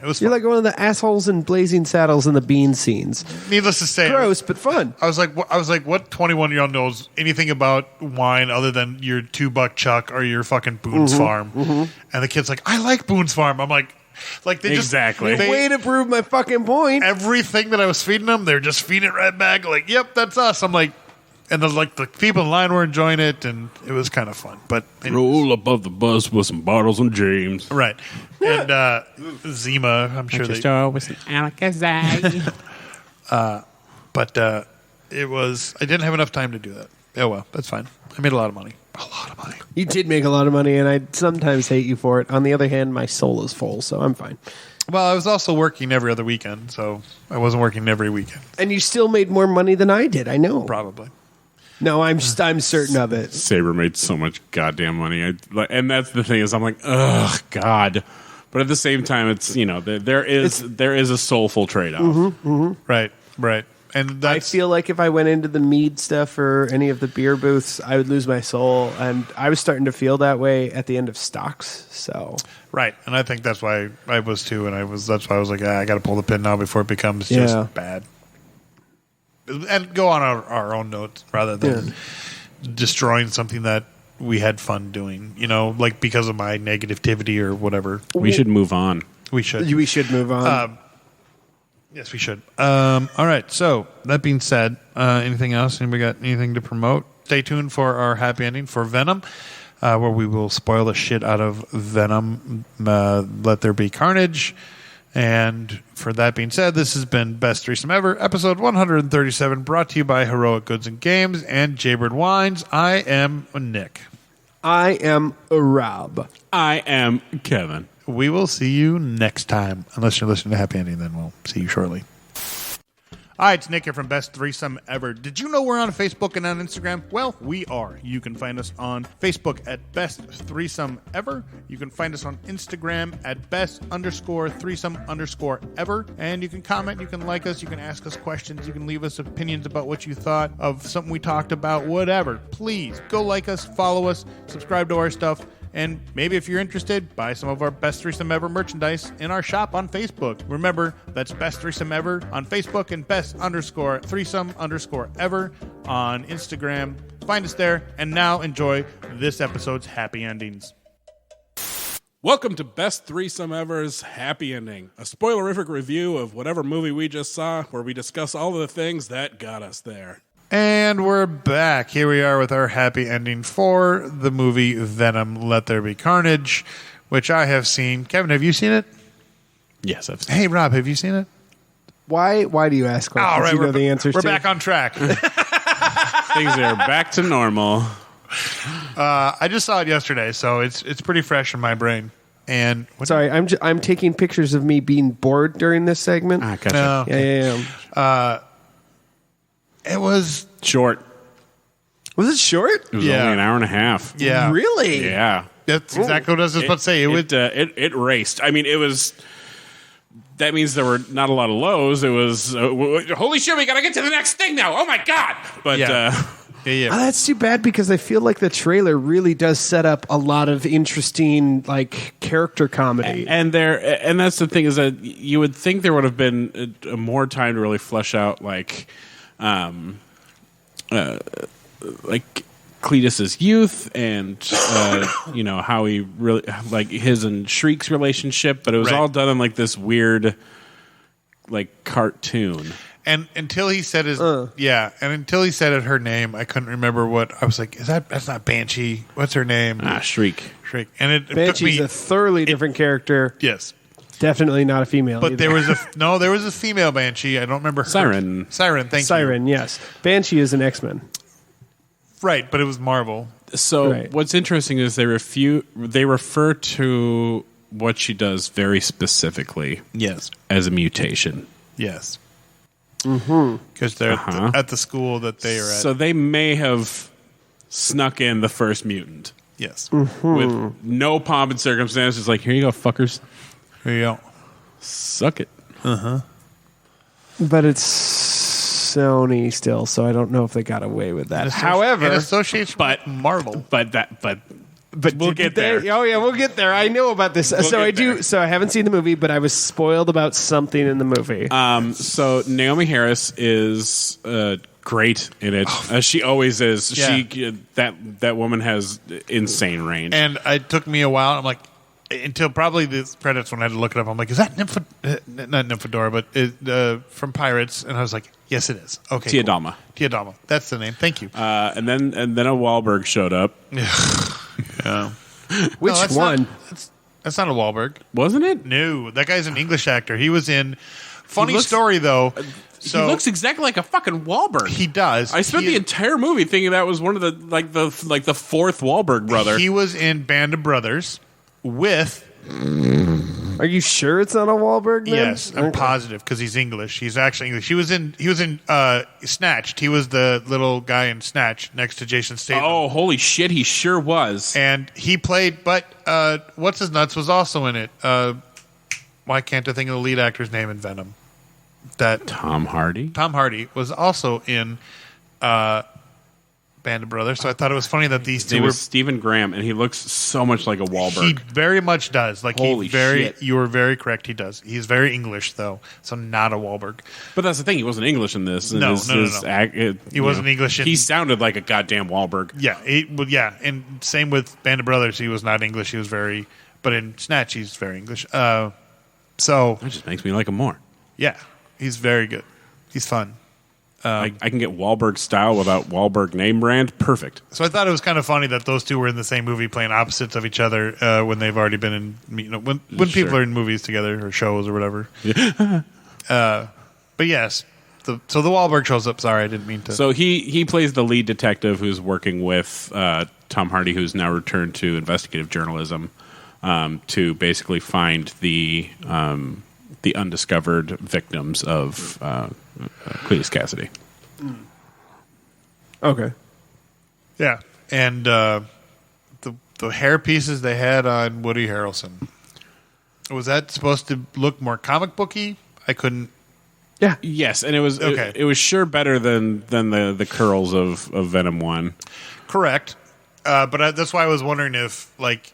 was You're fun. like one of the assholes in Blazing Saddles in the Bean scenes. Needless to say, Gross, but fun. I was like, what 21-year-old knows anything about wine other than your $2 Chuck or your fucking Boone's Farm? And the kid's like, I like Boone's Farm. I'm like they Exactly. just Way to prove my fucking point. everything that I was feeding them, they're just feeding it right back. Like, yep, that's us. I'm like, and the people in line were enjoying it, and it was kind of fun. But Roll above the bus with some bottles and James. right, and Zima, I'm sure they. with some Alakazam. But it was. I didn't have enough time to do that. Oh well, that's fine. I made a lot of money. a lot of money. You did make a lot of money, and I sometimes hate you for it. On the other hand, my soul is full, so I'm fine. Well, I was also working every other weekend, so I wasn't working every weekend. And you still made more money than I did. I know. Probably. No, I'm certain of it. Saber made so much goddamn money. And that's the thing is, I'm like, ugh, God. But at the same time, it's, you know, there is a soulful trade-off. Right. And I feel like if I went into the mead stuff or any of the beer booths, I would lose my soul. And I was starting to feel that way at the end of stocks. So right, and I think that's why I was too. And that's why I was like, I got to pull the pin now before it becomes just bad. And go on our own notes rather than destroying something that we had fun doing. You know, like because of my negativity or whatever. We should move on. We should move on. Yes, we should. All right. So that being said, anything else? Anybody got anything to promote? Stay tuned for our happy ending for Venom, where we will spoil the shit out of Venom. Let there be carnage. And for that being said, this has been Best Threesome Ever, episode 137, brought to you by Heroic Goods and Games and Jaybird Wines. I am Nick. I am Rob. I am Kevin. We will see you next time. Unless you're listening to Happy Ending, then we'll see you shortly. Hi, it's Nick here from Best Threesome Ever. Did you know we're on Facebook and on Instagram? Well, we are. You can find us on Facebook at Best Threesome Ever. You can find us on Instagram at Best_Threesome_Ever. And you can comment, you can like us, you can ask us questions, you can leave us opinions about what you thought of something we talked about, whatever. Please go like us, follow us, subscribe to our stuff. And maybe if you're interested, buy some of our Best Threesome Ever merchandise in our shop on Facebook. Remember, that's Best Threesome Ever on Facebook and Best_Threesome_Ever on Instagram. Find us there. And now enjoy this episode's happy endings. Welcome to Best Threesome Ever's Happy Ending, a spoilerific review of whatever movie we just saw, where we discuss all of the things that got us there. And we're back. Here we are with our happy ending for the movie Venom, Let There Be Carnage, which I have seen. Kevin, have you seen it? Yes, I've seen Hey, Rob, have you seen it? Why do you ask questions? All right, you know the answers we're to? back on track. Things are back to normal. I just saw it yesterday, so it's pretty fresh in my brain. And Sorry, I'm taking pictures of me being bored during this segment. Gotcha. No. Yeah. It was Short. Was it short? It was only an hour and a half. Yeah. Really? Yeah. That's exactly what I was just about to say. It raced. I mean, it was. That means there were not a lot of lows. It was holy shit. We gotta get to the next thing now. Oh my god! But Yeah. Oh, that's too bad because I feel like the trailer really does set up a lot of interesting like character comedy. and that's the thing is that you would think there would have been more time to really flesh out like Cletus's youth and you know how he really like his and Shriek's relationship, but it was all done in like this weird like cartoon. And until he said until he said her name, I couldn't remember what I was like. That's not Banshee? What's her name? Shriek. And it took Banshee's me a thoroughly different character. yes. Definitely not a female. But either. there was a female Banshee. I don't remember her. Siren. Thank you. Siren, yes. Banshee is an X-Men. Right, but it was Marvel. So Right. what's interesting is they refer to what she does very specifically Yes. as a mutation. Yes. Because they're at the school that they are at. So they may have snuck in the first mutant yes. with no pomp and circumstance. It's like, here you go, fuckers. Here you go. Suck it. But it's Sony still, so I don't know if they got away with that. However, in association with Marvel. But we'll get there. Oh yeah, we'll get there. I know about this. So I do. So I haven't seen the movie, but I was spoiled about something in the movie. So Naomi Harris is great in it. She always is. Yeah. That woman has insane range. And it took me a while. I'm like, until probably the credits when I had to look it up. I'm like, is that not Nymphadora, but from Pirates? And I was like, yes, it is. Okay, Tia cool. Dalma. Tia Dalma. That's the name. Thank you. And then a Wahlberg showed up. Yeah. Which that's one? That's not a Wahlberg. Wasn't it? No, that guy's an English actor. He was in. Funny looks- story though. he looks exactly like a fucking Wahlberg. He does. I spent the entire movie thinking that was one of the the fourth Wahlberg brother. He was in Band of Brothers with. Are you sure it's not a Wahlberg? Then? Yes, I'm positive because he's English. He's actually English. He was in Snatched. He was the little guy in Snatch next to Jason Statham. Oh, holy shit! He sure was. And he played. But what's his nuts was also in it. Why can't I think of the lead actor's name in Venom? That Tom Hardy. Tom Hardy was also in Band of Brothers. So I thought it was funny that these two were Stephen Graham, and he looks so much like a Wahlberg. He very much does. Like Holy shit. You were very correct. He does. He's very English though, so not a Wahlberg. But that's the thing. He wasn't English in this. No. He wasn't English in- He sounded like a goddamn Wahlberg. Yeah, and same with Band of Brothers. He was not English. He was very, but in Snatch, he's very English. So That just makes me like him more. yeah, he's very good. He's fun. I can get Wahlberg style without Wahlberg name brand. Perfect. So I thought it was kind of funny that those two were in the same movie playing opposites of each other when they've already been in, when people are in movies together or shows or whatever. But yes, so the Wahlberg shows up. Sorry, I didn't mean to. So he plays the lead detective who's working with Tom Hardy, who's now returned to investigative journalism to basically find the undiscovered victims of Cletus Cassidy. Okay. Yeah, and the hair pieces they had on Woody Harrelson, was that supposed to look more comic booky? I couldn't. Yeah. Yes, and it was Okay. it was sure better than the curls of Venom 1. Correct, but that's why I was wondering if like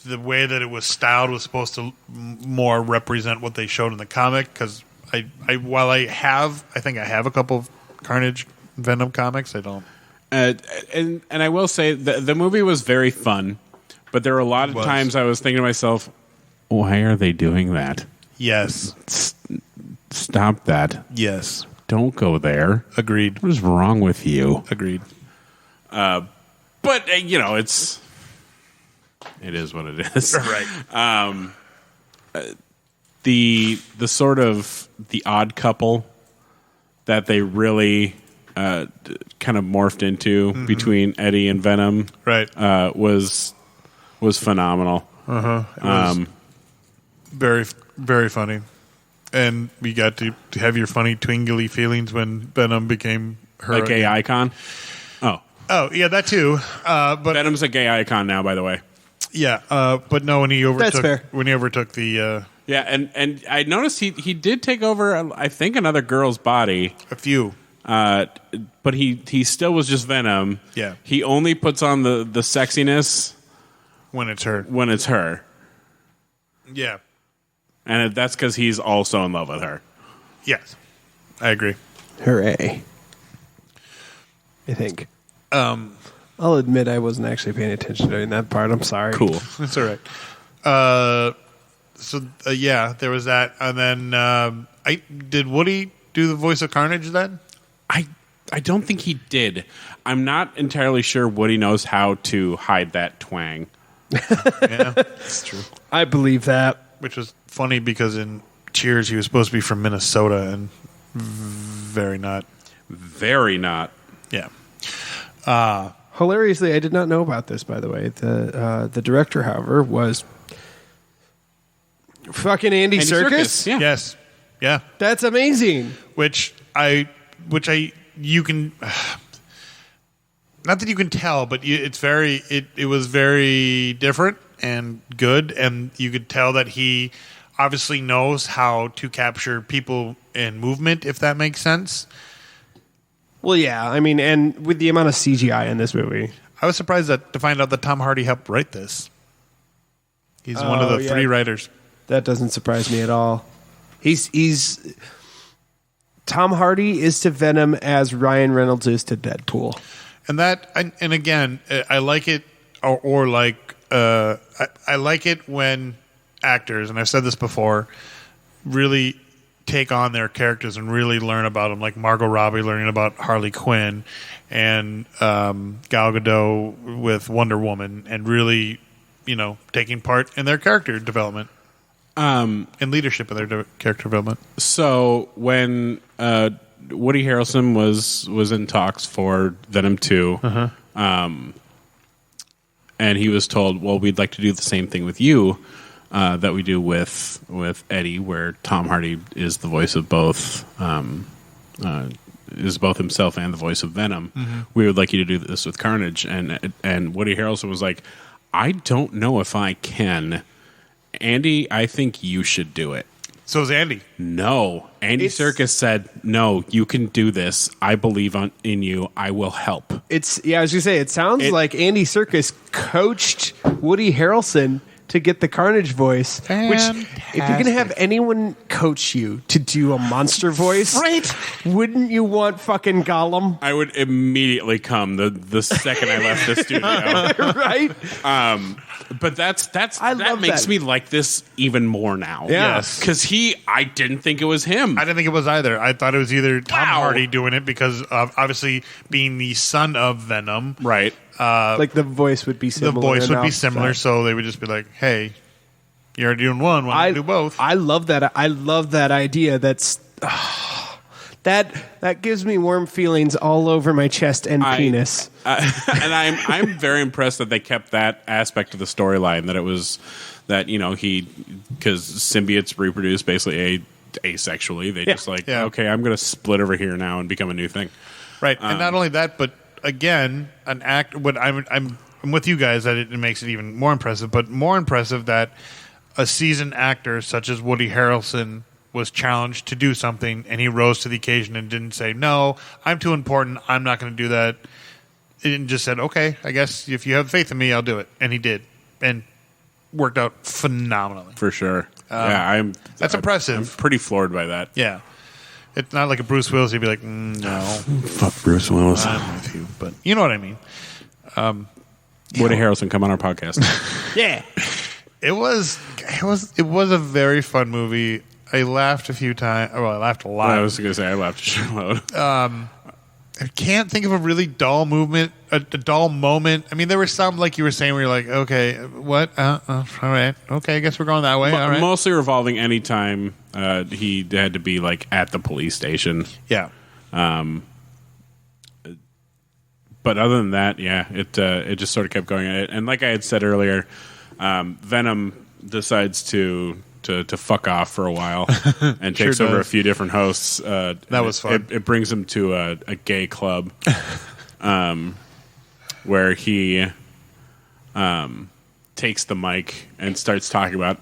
the way that it was styled was supposed to more represent what they showed in the comic. Because I think I have a couple of Carnage Venom comics. I don't. And I will say the movie was very fun, but there were a lot of times I was thinking to myself, why are they doing that? Yes. Stop that. Yes. Don't go there. Agreed. What is wrong with you? Agreed. But it is what it is. Right. The sort of the odd couple that they really kind of morphed into between Eddie and Venom, Right. was phenomenal. It was very, very funny. And we got to have your funny twingly feelings when Venom became her. A gay icon. Oh, yeah, that too. But Venom's a gay icon now, by the way. yeah, but no, when he overtook, That's fair. when he overtook the Yeah, and I noticed he did take over, I think, another girl's body. a few. But he still was just Venom. Yeah. He only puts on the sexiness When it's her. when it's her. Yeah. And that's because he's also in love with her. Yes. I agree. Hooray. I think. I'll admit I wasn't actually paying attention during that part. I'm sorry. Cool. That's all right. Yeah, there was that. And then did Woody do the voice of Carnage then? I don't think he did. I'm not entirely sure Woody knows how to hide that twang. Yeah, that's true. I believe that. Which was funny because in Cheers he was supposed to be from Minnesota and very not. Very not. Yeah. Hilariously, I did not know about this, by the way. The director, however, was fucking Andy Serkis. Yeah. Yes. Yeah. That's amazing. You can not that you can tell, but it was very different and good, and you could tell that he obviously knows how to capture people in movement, if that makes sense. Well, yeah. I mean, and with the amount of CGI in this movie. I was surprised to find out that Tom Hardy helped write this. He's one of the three writers. That doesn't surprise me at all. He's Tom Hardy is to Venom as Ryan Reynolds is to Deadpool. And again, I like it, or like I like it when actors, and I've said this before, really take on their characters and really learn about them. Like Margot Robbie learning about Harley Quinn, and Gal Gadot with Wonder Woman, and really, taking part in their character development. and leadership of their character development. So when Woody Harrelson was in talks for Venom 2, and he was told, well, we'd like to do the same thing with you that we do with Eddie, where Tom Hardy is the voice of both, is both himself and the voice of Venom. We would like you to do this with Carnage. And Woody Harrelson was like, I don't know if I can. Andy, I think you should do it. So is Andy. No. Andy Serkis said, no, you can do this. I believe in you. I will help. I was going to say, it sounds like Andy Serkis coached Woody Harrelson to get the Carnage voice. Fantastic. Which, if you're going to have anyone coach you to do a monster voice, right? Wouldn't you want fucking Gollum? I would immediately come the second I left the studio. Right? But that makes me like this even more now. Yeah. Yes. Because I didn't think it was him. I didn't think it was either. I thought it was either Tom Hardy doing it because of obviously being the son of Venom. Right. Like the voice would be similar. The voice would be similar, so they would just be like, hey, you're already doing one. Why don't you do both? I love that. I love that idea. That's... That gives me warm feelings all over my chest and penis. And I'm very impressed that they kept that aspect of the storyline. That it was that because symbiotes reproduce basically asexually. They just okay, I'm going to split over here now and become a new thing. Right, and not only that, but again, What I'm with you guys that it makes it even more impressive. But more impressive that a seasoned actor such as Woody Harrelson was challenged to do something, and he rose to the occasion and didn't say, no, I'm too important, I'm not going to do that. And just said, okay, I guess if you have faith in me, I'll do it. And he did. And worked out phenomenally. For sure. That's impressive. I'm pretty floored by that. Yeah. It's not like a Bruce Willis. He'd be like, no. Fuck Bruce Willis. I'm with you. But you know what I mean. Woody Harrelson, come on our podcast. Yeah. It was a very fun movie. I laughed a few times. Well, I laughed a lot. I was going to say I laughed a shitload. I can't think of a really dull a dull moment. I mean, there were some, like you were saying, where you're like, okay, what? All right. Okay, I guess we're going that way. All right. Mostly revolving any time he had to be like at the police station. Yeah. But other than that, yeah, it just sort of kept going. And like I had said earlier, Venom decides to fuck off for a while and takes over a few different hosts. That was fun. It brings him to a gay club where he takes the mic and starts talking about,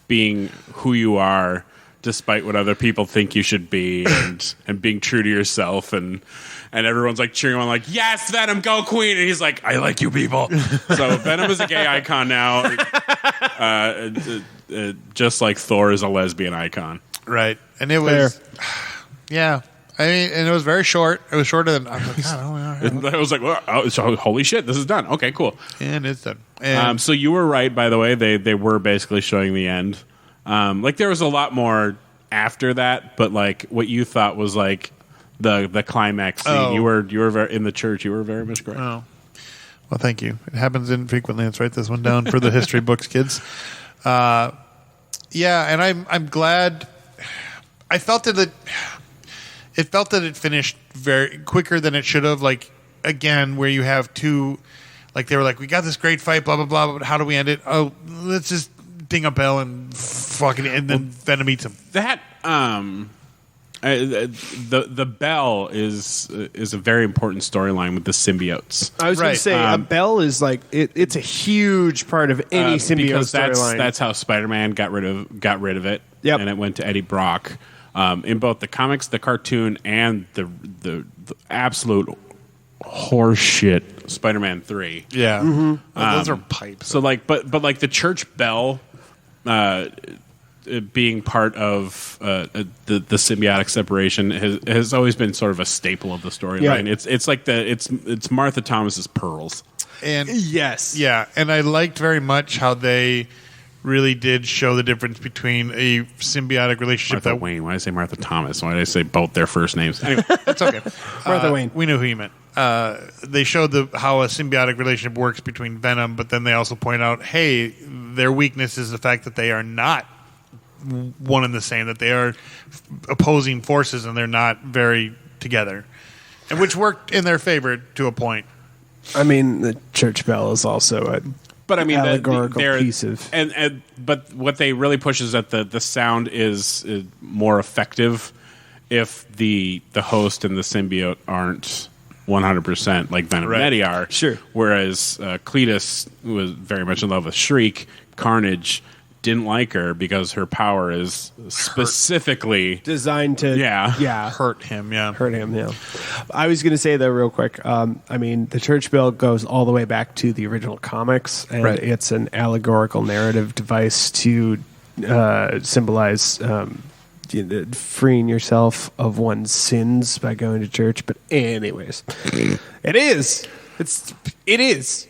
being who you are despite what other people think you should be and being true to yourself. And everyone's like cheering on, like, yes, Venom, go Queen. And he's like, I like you people. So Venom is a gay icon now. Just like Thor is a lesbian icon. Right. And it was, yeah. I mean, and it was very short. It was shorter than, I was like, God, I was like, well, so holy shit, this is done. Okay, cool. And it's done. And so you were right, by the way. They were basically showing the end. Like there was a lot more after that, but like what you thought was like the climax scene. You were very, in the church. You were very much correct. Oh. Well, thank you. It happens infrequently. Let's write this one down for the history books, kids. Yeah, and I'm glad. I felt that it finished very quicker than it should have. Like again, where you have two, like they were like, we got this great fight, blah blah blah. But how do we end it? Oh, let's just ding a bell and fucking, and then Venom eats him. That the bell is a very important storyline with the symbiotes. I was going to say a bell is like it's a huge part of any symbiote storyline. That's how Spider-Man got rid of it. Yep. And it went to Eddie Brock. In both the comics, the cartoon, and the absolute horseshit Spider-Man 3. Yeah, those are pipes. So like, but like the church bell, being part of the symbiotic separation has always been sort of a staple of the storyline. Yeah. It's like it's Martha Thomas's pearls. And yes, yeah, and I liked very much how they really did show the difference between a symbiotic relationship. Martha Wayne. Why did I say Martha Thomas? Why did I say both their first names? Anyway, that's okay. Martha Wayne. We knew who you meant. They showed how a symbiotic relationship works between Venom, but then they also point out, hey, their weakness is the fact that they are not one and the same, that they are opposing forces and they're not very together, and which worked in their favor to a point. I mean, the church bell is also a allegorical piece of, but what they really push is that the sound is more effective if the host and the symbiote aren't 100% like Venom and Eddie are. Sure. Whereas Cletus was very much in love with Shriek. Carnage didn't like her because her power is specifically designed to hurt him. Yeah. I was going to say though, real quick. I mean, the church bell goes all the way back to the original comics, and it's an allegorical narrative device to symbolize freeing yourself of one's sins by going to church. But anyways, it is. It is.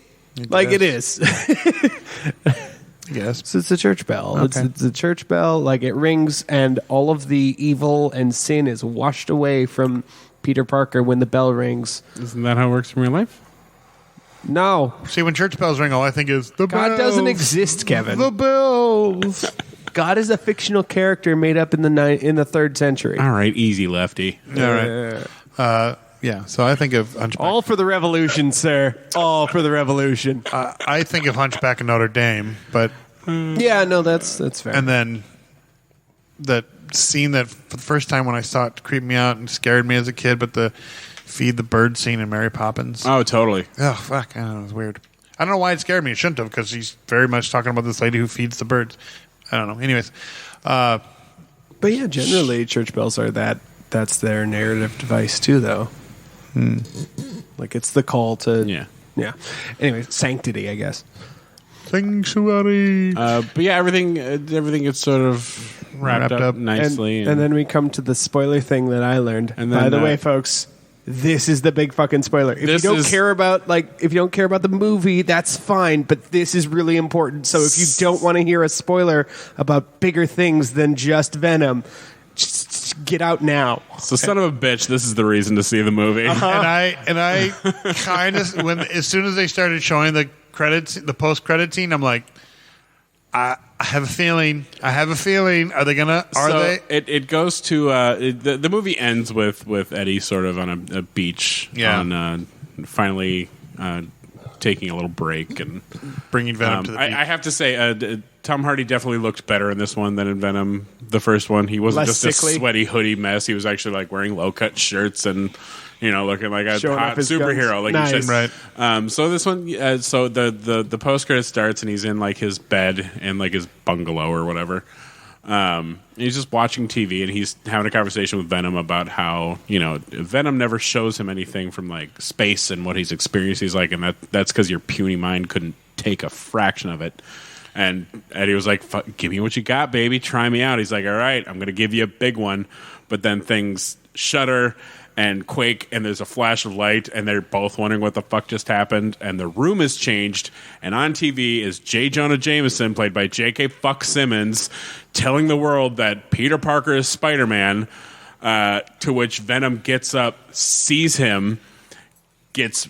Yes. So it's a church bell. Okay. It's a church bell. Like, it rings, and all of the evil and sin is washed away from Peter Parker when the bell rings. Isn't that how it works in real life? No. See, when church bells ring, all I think is the God bells. doesn't exist, Kevin. The bells. God is a fictional character made up in the 3rd century. All right, easy, Lefty. All right. Yeah, so I think of Hunchback. All for the revolution, sir. All for the revolution. I think of Hunchback of Notre Dame, but Yeah, no, that's fair. and then that scene that for the first time when I saw it creeped me out and scared me as a kid, but the feed the bird scene in Mary Poppins. Oh, totally. Oh, fuck. I don't know, it was weird. I don't know why it scared me. It shouldn't have, because he's very much talking about this lady who feeds the birds. I don't know. Anyways. But yeah, generally, church bells are that's their narrative device too, though. Like, it's the call to... Yeah. Anyway, sanctity, I guess. Sanctuary. But yeah, everything gets sort of wrapped up nicely. And then we come to the spoiler thing that I learned. And then, by the way, folks, this is the big fucking spoiler. If you don't care about the movie, that's fine, but this is really important. So if you don't want to hear a spoiler about bigger things than just Venom, just get out now. So, son of a bitch, this is the reason to see the movie. And I kind of, as soon as they started showing the credits, the post-credit scene, I'm like, I have a feeling. Are they gonna? It goes to the movie ends with Eddie sort of on a beach, on finally taking a little break and bringing Venom to the beach. I have to say, Tom Hardy definitely looked better in this one than in Venom, the first one. He wasn't Less just sickly. a sweaty hoodie mess. He was actually like wearing low cut shirts and looking like a Showing hot off his superhero. guns. Like Nice. you should. Right. So this one, so the post credit starts and he's in like his bed in like his bungalow or whatever. And he's just watching TV and he's having a conversation with Venom about how Venom never shows him anything from like space and what he's experienced. He's like, and that's because your puny mind couldn't take a fraction of it. And Eddie was like, give me what you got, baby. Try me out. He's like, all right, I'm going to give you a big one. But then things shudder and quake, and there's a flash of light, and they're both wondering what the fuck just happened. And the room has changed, and on TV is J. Jonah Jameson, played by J.K. Fuck Simmons, telling the world that Peter Parker is Spider-Man, to which Venom gets up, sees him, gets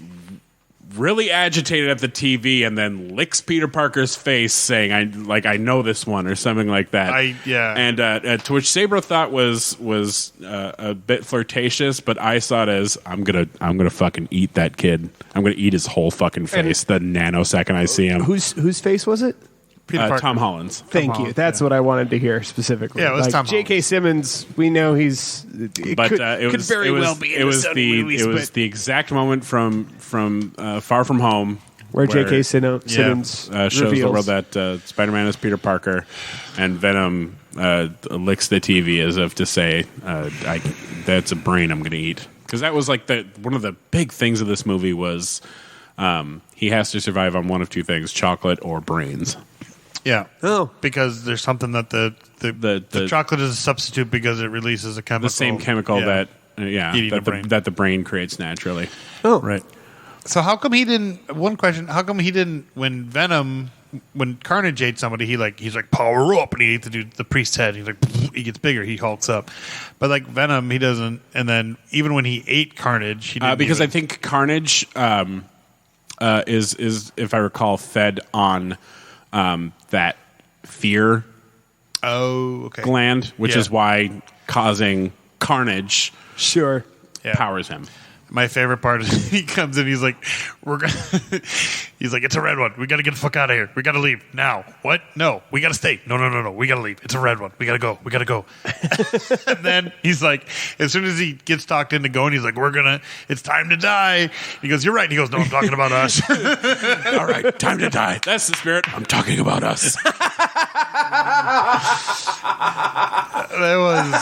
really agitated at the TV, and then licks Peter Parker's face, saying, "I know this one," or something like that. And to which Sabro thought was a bit flirtatious, but I saw it as I'm gonna fucking eat that kid. I'm gonna eat his whole fucking face the nanosecond I see him. Whose face was it? Tom Holland's. Thank you. That's what I wanted to hear specifically. Yeah, it was Tom J.K. Simmons. We know he's. It could very well be in the Sony movies, it was the exact moment from Far From Home where J.K. Simmons shows reveals the world that Spider-Man is Peter Parker, and Venom licks the TV as if to say, "That's a brain I'm going to eat." Because that was like one of the big things of this movie was he has to survive on one of two things: chocolate or brains. Yeah. Oh. Because there's something that the chocolate is a substitute because it releases a chemical. The same chemical that the brain creates naturally. Oh. Right. So how come he didn't? One question: how come he didn't? When Carnage ate somebody, he's like power up, and he ate the priest's head. He's like he gets bigger, he hulks up. But like Venom, he doesn't. And then even when he ate Carnage, he didn't because I think Carnage is if I recall fed on that fear okay. gland, which Yeah. is why causing carnage Sure. powers him. My favorite part is he comes in. He's like, he's like, it's a red one. We got to get the fuck out of here. We got to leave now. What? No, we got to stay. No. We got to leave. It's a red one. We got to go. And then he's like, as soon as he gets talked into going, he's like, it's time to die. He goes, you're right. And he goes, no, I'm talking about us. All right, time to die. That's the spirit. I'm talking about us. That was.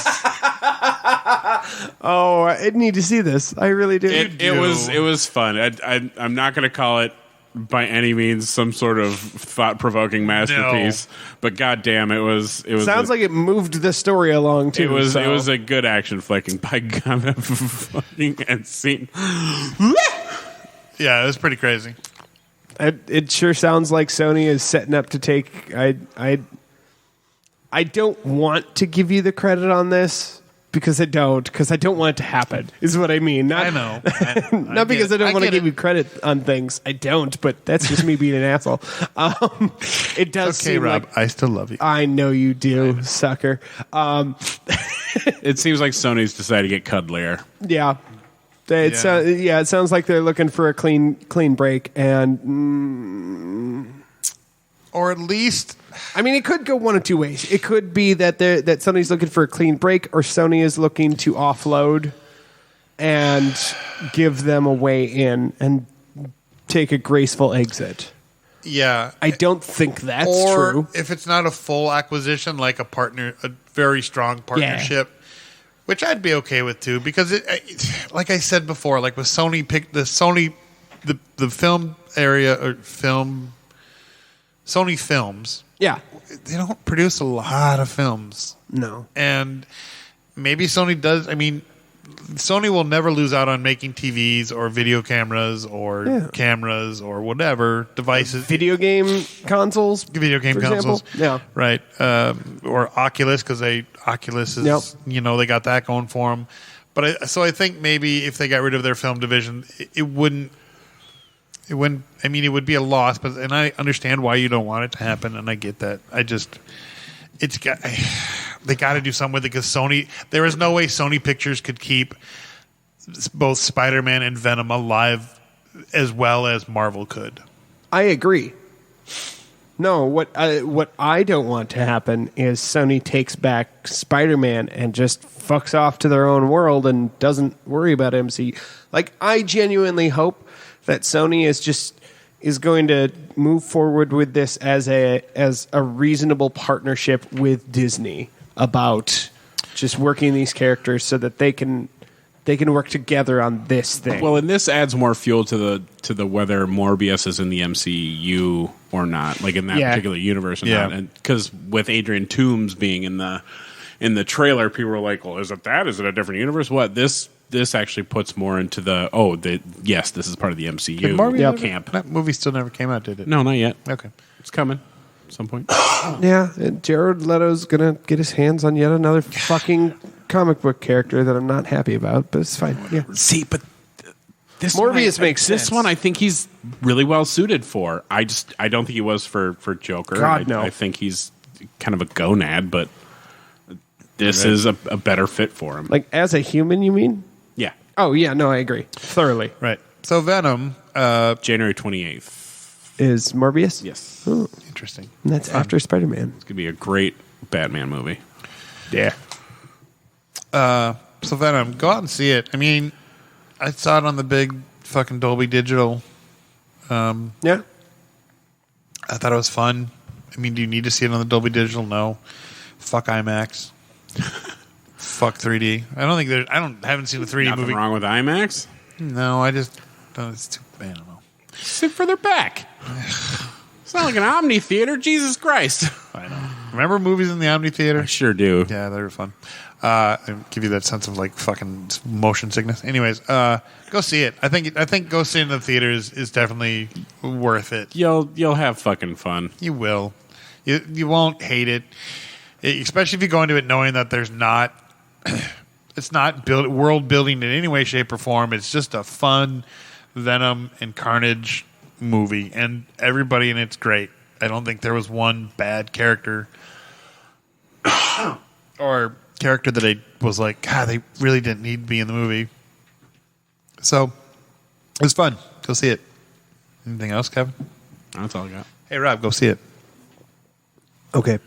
Oh, I need to see this. I really do. It was fun. I'm not going to call it by any means some sort of thought-provoking masterpiece, but goddamn, it was. Sounds like it moved the story along too. It was a good action flick, and by God, I'm fucking and scene. Yeah, it was pretty crazy. It sure sounds like Sony is setting up to take. I don't want to give you the credit on this because I don't want it to happen. Is what I mean. I know. Not because I don't want to give you credit on things. I don't, but that's just me being an asshole. It does Okay, seem Rob, like I still love you. I know you do, sucker. It seems like Sony's decided to get cuddlier. Yeah. It sounds like they're looking for a clean break, and Or at least, I mean, it could go one of two ways. It could be that Sony's looking for a clean break, or Sony is looking to offload and give them a way in and take a graceful exit. yeah. I don't think that's or true. if it's not a full acquisition, like a very strong partnership, which I'd be okay with too, because like I said before, like with Sony, the film area or Sony Films, Yeah. they don't produce a lot of films, No. and maybe Sony does. I mean, Sony will never lose out on making TVs or video cameras or cameras or whatever devices. Video game consoles. Video game for consoles, example? Yeah. right? Or Oculus, because Oculus is, Yep. they got that going for them. But I think maybe if they got rid of their film division, it wouldn't. I mean, it would be a loss, and I understand why you don't want it to happen, and I get that. They got to do something with it, because Sony. There is no way Sony Pictures could keep both Spider-Man and Venom alive as well as Marvel could. I agree. No, what I don't want to happen is Sony takes back Spider-Man and just fucks off to their own world and doesn't worry about MCU. Like, I genuinely hope that Sony is going to move forward with this as a reasonable partnership with Disney about just working these characters so that they can work together on this thing. Well, and this adds more fuel to the whether Morbius is in the MCU or not, like in that particular universe or not. And because with Adrian Toomes being in the trailer, people were like, "Well, is it that? Is it a different universe? What this?" This actually puts more into yes, this is part of the MCU camp. That movie still never came out, did it? No, not yet. Okay. It's coming at some point. Yeah, and Jared Leto's gonna get his hands on yet another fucking comic book character that I'm not happy about, but it's fine. Yeah. See, but this Morbius makes sense. This one I think he's really well suited for. I don't think he was for Joker. God, no. I think he's kind of a gonad, but this is a better fit for him. Like, as a human, you mean? Yeah. Oh, yeah, no, I agree. Thoroughly. Right. So Venom, January 28th. Is Morbius? Yes. Oh, interesting. and that's after Spider-Man. It's going to be a great Batman movie. Yeah. So Venom, go out and see it. I mean, I saw it on the big fucking Dolby Digital. Yeah. I thought it was fun. I mean, do you need to see it on the Dolby Digital? No. Fuck IMAX. Fuck 3D. I haven't seen a 3D Nothing movie. wrong with IMAX. No, I just it's too. I don't know. Sit further back. It's not like an Omni theater. Jesus Christ. I know. Remember movies in the Omni Theater? I sure do. Yeah, they were fun. They give you that sense of like fucking motion sickness. Anyways, go see it. I think go see it in the theaters is definitely worth it. You'll have fucking fun. You will. You won't hate it, especially if you go into it knowing that there's not. It's not world building in any way, shape, or form. It's just a fun Venom and Carnage movie, and everybody in it's great. I don't think there was one bad character or character that I was like, God, they really didn't need to be in the movie. So it was fun. Go see it. Anything else, Kevin? That's all I got. Hey, Rob, go see it. Okay.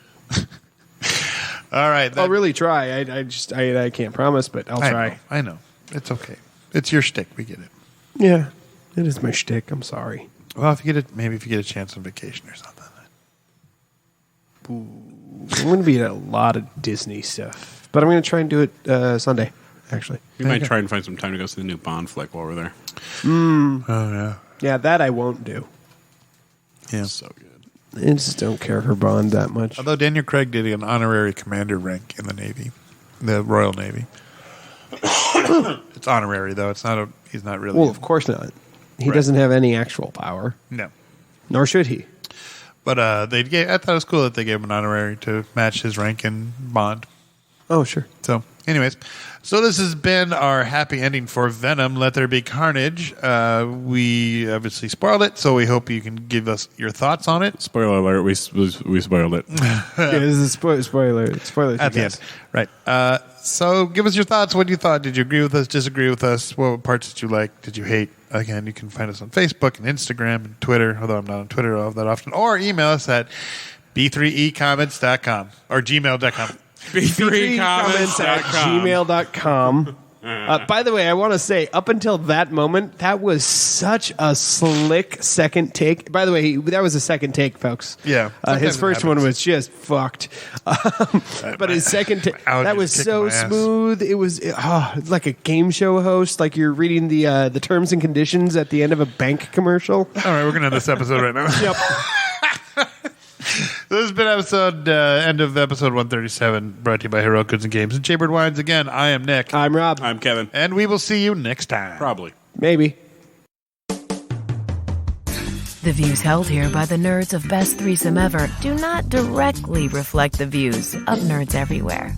All right. I'll really try. I can't promise, but I'll try. I know. It's okay. It's your shtick. We get it. Yeah, it is my shtick. I'm sorry. Well, if you get a chance on vacation or something. I'm going to be at a lot of Disney stuff, but I'm going to try and do it Sunday, actually. We might try and find some time to go see the new Bond flick while we're there. Oh, yeah. Yeah, that I won't do. Yeah. So good. I just don't care for Bond that much. Although Daniel Craig did an honorary commander rank in the Navy, the Royal Navy. It's honorary, though. He's not really. Well, of course not. He doesn't have any actual power. No. Nor should he. But I thought it was cool that they gave him an honorary to match his rank in Bond. Oh, sure. So, anyways, this has been our happy ending for Venom, Let There Be Carnage. We obviously spoiled it, so we hope you can give us your thoughts on it. Spoiler alert, we spoiled it. Yeah, this is a spoiler. Spoilers At the end. Right. So give us your thoughts. What you thought? Did you agree with us, disagree with us? What parts did you like? Did you hate? Again, you can find us on Facebook and Instagram and Twitter, although I'm not on Twitter all that often. Or email us at b3ecomments.com or gmail.com. b3comments at gmail.com. By the way, I want to say, up until that moment, that was such a slick second take. By the way, that was a second take, folks. Yeah. His first one was just fucked. But his second take, that was so smooth. It was like a game show host, like you're reading the terms and conditions at the end of a bank commercial. All right, we're going to end this episode right now. Yep. This has been end of episode 137, brought to you by Heroic Goods and Games and Chambered Wines. Again, I am Nick. I'm Rob. I'm Kevin. And we will see you next time. Probably. Maybe. The views held here by the nerds of Best Threesome Ever do not directly reflect the views of nerds everywhere.